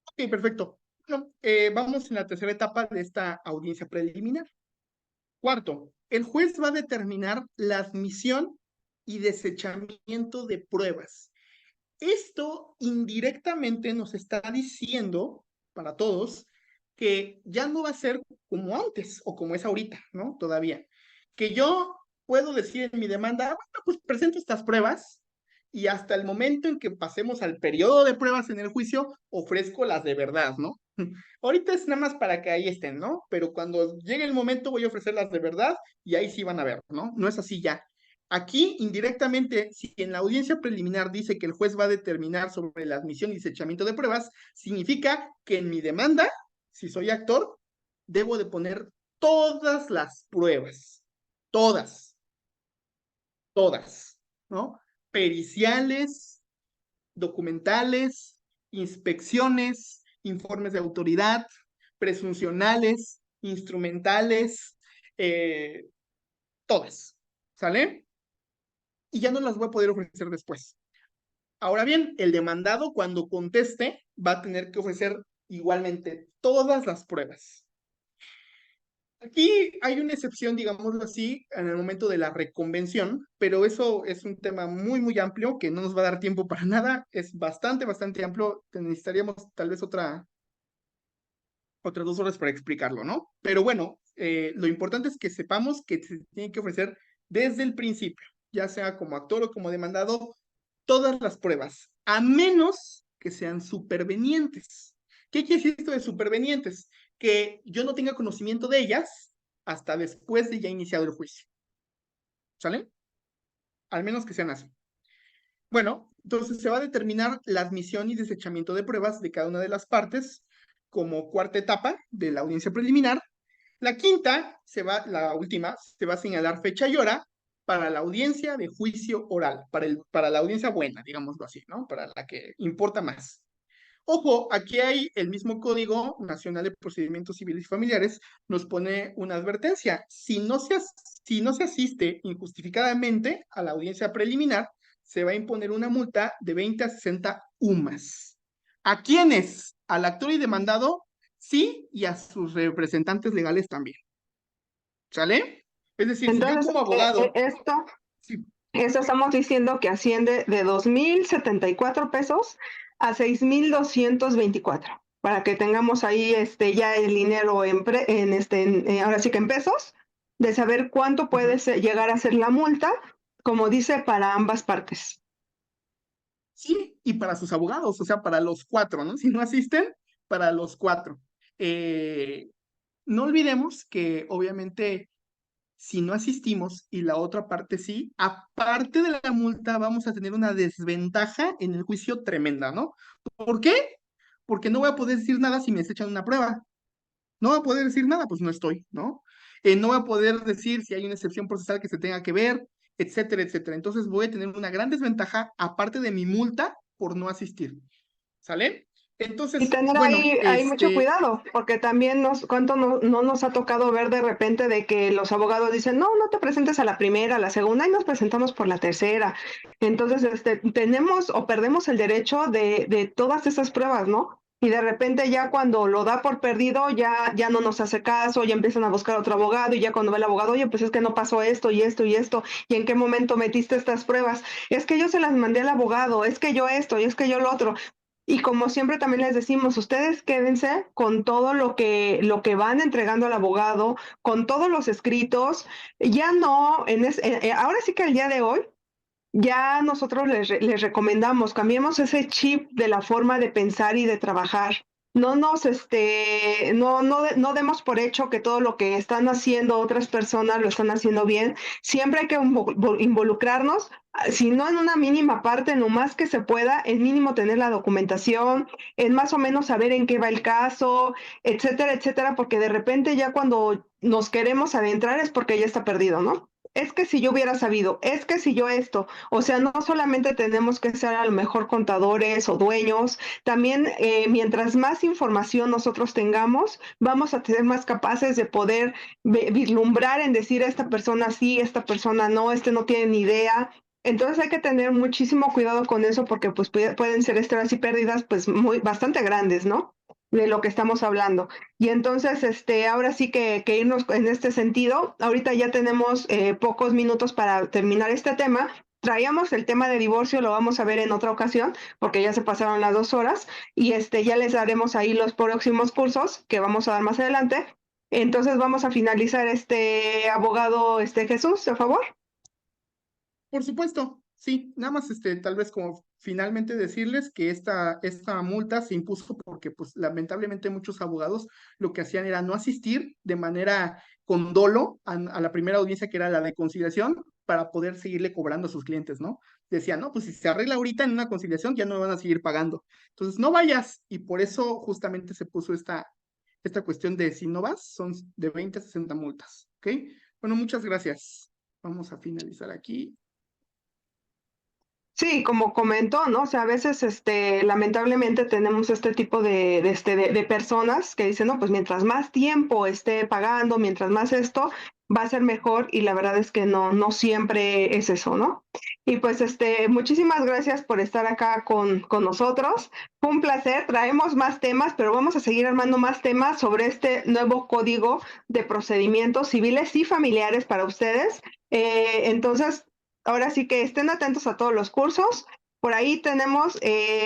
Ok, perfecto. Bueno, vamos en la tercera etapa de esta audiencia preliminar. Cuarto, el juez va a determinar la admisión y desechamiento de pruebas. Esto indirectamente nos está diciendo para todos que ya no va a ser como antes o como es ahorita, ¿no? Todavía. Que yo puedo decir en mi demanda, bueno, pues presento estas pruebas y hasta el momento en que pasemos al periodo de pruebas en el juicio, ofrezco las de verdad, ¿no? Ahorita es nada más para que ahí estén, ¿no? Pero cuando llegue el momento voy a ofrecerlas de verdad y ahí sí van a ver, ¿no? No es así ya. Aquí, indirectamente, si en la audiencia preliminar dice que el juez va a determinar sobre la admisión y desechamiento de pruebas, significa que en mi demanda, si soy actor, debo de poner todas las pruebas. Todas. Todas. ¿no? Periciales, documentales, inspecciones, informes de autoridad, presuncionales, instrumentales, eh, todas, ¿sale? Y ya no las voy a poder ofrecer después. Ahora bien, el demandado cuando conteste va a tener que ofrecer igualmente todas las pruebas. Aquí hay una excepción, digámoslo así, en el momento de la reconvención, pero eso es un tema muy, muy amplio que no nos va a dar tiempo para nada. Es bastante, bastante amplio. Necesitaríamos tal vez otras 2 horas para explicarlo, ¿no? Pero bueno, lo importante es que sepamos que se tiene que ofrecer desde el principio, ya sea como actor o como demandado, todas las pruebas, a menos que sean supervenientes. ¿Qué quiere decir esto de supervenientes? Que yo no tenga conocimiento de ellas hasta después de ya iniciado el juicio. ¿Sale? Al menos que sean así. Bueno, entonces se va a determinar la admisión y desechamiento de pruebas de cada una de las partes como cuarta etapa de la audiencia preliminar. La quinta, la última, se va a señalar fecha y hora para la audiencia de juicio oral, para la audiencia buena, digámoslo así, ¿no? Para la que importa más. Ojo, aquí hay el mismo Código Nacional de Procedimientos Civiles y Familiares, nos pone una advertencia. Si no se asiste injustificadamente a la audiencia preliminar, se va a imponer una multa de 20 a 60 UMAS. ¿A quiénes? Al actor y demandado, sí, y a sus representantes legales también. ¿Sale? Es decir, si yo Entonces, como abogado, sí, esto estamos diciendo que asciende de 2,074 pesos a 6,224, para que tengamos ahí ya el dinero ahora sí que en pesos, de saber cuánto puede llegar a ser la multa, como dice, para ambas partes. sí, y para sus abogados, o sea, para los 4, ¿no? Si no asisten, para los 4. No olvidemos que obviamente si no asistimos y la otra parte sí, aparte de la multa vamos a tener una desventaja en el juicio tremenda, ¿no? ¿Por qué? Porque no voy a poder decir nada si me desechan una prueba. No voy a poder decir nada, pues no estoy, ¿no? No voy a poder decir si hay una excepción procesal que se tenga que ver, etcétera, etcétera. Entonces voy a tener una gran desventaja aparte de mi multa por no asistir. ¿Sale? Y Entonces, tener bueno, ahí mucho cuidado, porque también cuánto no nos ha tocado ver de repente de que los abogados dicen, no, no te presentes a la primera, a la segunda, y nos presentamos por la tercera. Entonces, tenemos o perdemos el derecho de todas esas pruebas, ¿no? Y de repente ya cuando lo da por perdido, ya no nos hace caso, ya empiezan a buscar otro abogado, y ya cuando ve el abogado, oye, pues es que no pasó esto y esto y esto, y en qué momento metiste estas pruebas. Es que yo se las mandé al abogado, es que yo esto y es que yo lo otro. Y como siempre también les decimos, ustedes quédense con todo lo que van entregando al abogado, con todos los escritos. Ya no, ahora sí que el día de hoy, ya nosotros les recomendamos, cambiemos ese chip de la forma de pensar y de trabajar. No demos por hecho que todo lo que están haciendo otras personas lo están haciendo bien. Siempre hay que involucrarnos, si no en una mínima parte, en lo más que se pueda, el mínimo tener la documentación, en más o menos saber en qué va el caso, etcétera, etcétera, porque de repente ya cuando nos queremos adentrar es porque ya está perdido, ¿no? Es que si yo hubiera sabido, es que si yo esto, o sea, no solamente tenemos que ser a lo mejor contadores o dueños, también mientras más información nosotros tengamos, vamos a ser más capaces de poder vislumbrar en decir esta persona sí, esta persona no, este no tiene ni idea. Entonces hay que tener muchísimo cuidado con eso porque pues pueden ser estrellas y pérdidas pues bastante grandes, ¿no? De lo que estamos hablando. Y entonces, ahora sí que irnos en este sentido. Ahorita ya tenemos pocos minutos para terminar este tema. Traíamos el tema de divorcio, lo vamos a ver en otra ocasión, porque ya se pasaron las 2 horas, y ya les daremos ahí los próximos cursos que vamos a dar más adelante. Entonces vamos a finalizar abogado, Jesús, a favor. por supuesto, sí, nada más tal vez como finalmente decirles que esta multa se impuso porque pues lamentablemente muchos abogados lo que hacían era no asistir de manera con dolo a la primera audiencia que era la de conciliación para poder seguirle cobrando a sus clientes, ¿no? Decían, no, pues si se arregla ahorita en una conciliación ya no me van a seguir pagando. Entonces no vayas y por eso justamente se puso esta cuestión de si no vas son de 20 a 60 multas, ¿ok? Bueno, muchas gracias. Vamos a finalizar aquí. Sí, como comentó, ¿no? O sea, a veces, lamentablemente tenemos este tipo de personas que dicen, no, pues mientras más tiempo esté pagando, mientras más esto, va a ser mejor y la verdad es que no siempre es eso, ¿no? Y pues, muchísimas gracias por estar acá con nosotros. Fue un placer, traemos más temas, pero vamos a seguir armando más temas sobre este nuevo código de procedimientos civiles y familiares para ustedes. Entonces, ahora sí que estén atentos a todos los cursos. Por ahí tenemos,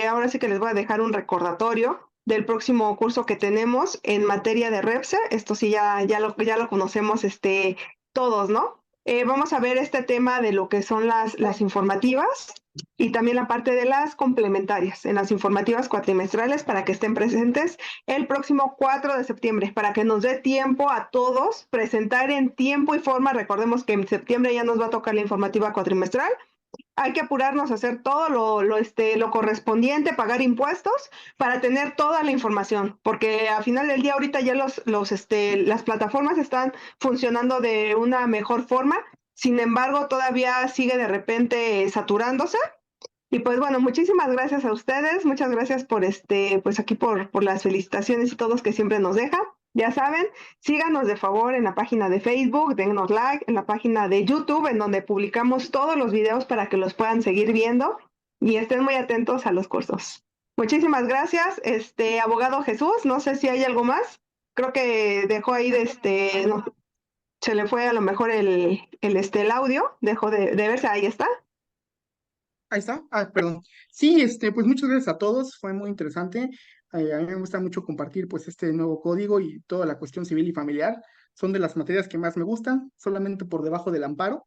ahora sí que les voy a dejar un recordatorio del próximo curso que tenemos en materia de REPSE. Esto sí ya lo conocemos todos, ¿no? Vamos a ver este tema de lo que son las informativas y también la parte de las complementarias en las informativas cuatrimestrales para que estén presentes el próximo 4 de septiembre, para que nos dé tiempo a todos presentar en tiempo y forma. Recordemos que en septiembre ya nos va a tocar la informativa cuatrimestral. Hay que apurarnos a hacer todo lo correspondiente, pagar impuestos para tener toda la información, porque al final del día ahorita ya las plataformas están funcionando de una mejor forma, sin embargo todavía sigue de repente saturándose. Y pues bueno, muchísimas gracias a ustedes, muchas gracias por pues aquí por las felicitaciones y todos que siempre nos dejan. Ya saben, síganos de favor en la página de Facebook, denos like, en la página de YouTube, en donde publicamos todos los videos para que los puedan seguir viendo y estén muy atentos a los cursos. Muchísimas gracias, abogado Jesús, no sé si hay algo más. Creo que dejó ahí no, se le fue a lo mejor el audio, dejó de verse, ahí está. Ahí está. Ah, perdón. Sí, pues muchas gracias a todos. Fue muy interesante. A mí me gusta mucho compartir pues este nuevo código y toda la cuestión civil y familiar. Son de las materias que más me gustan, solamente por debajo del amparo.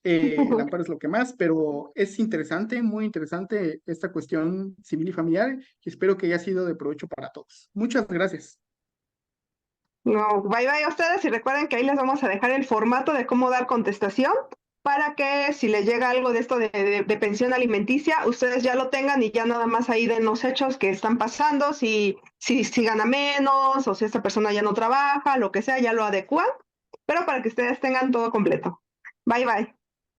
El amparo es lo que más, pero es interesante, muy interesante esta cuestión civil y familiar y espero que haya sido de provecho para todos. Muchas gracias. No, bye bye a ustedes y recuerden que ahí les vamos a dejar el formato de cómo dar contestación para que si les llega algo de esto de pensión alimenticia, ustedes ya lo tengan y ya nada más ahí den los hechos que están pasando, si gana menos o si esta persona ya no trabaja, lo que sea, ya lo adecuan, pero para que ustedes tengan todo completo. Bye bye.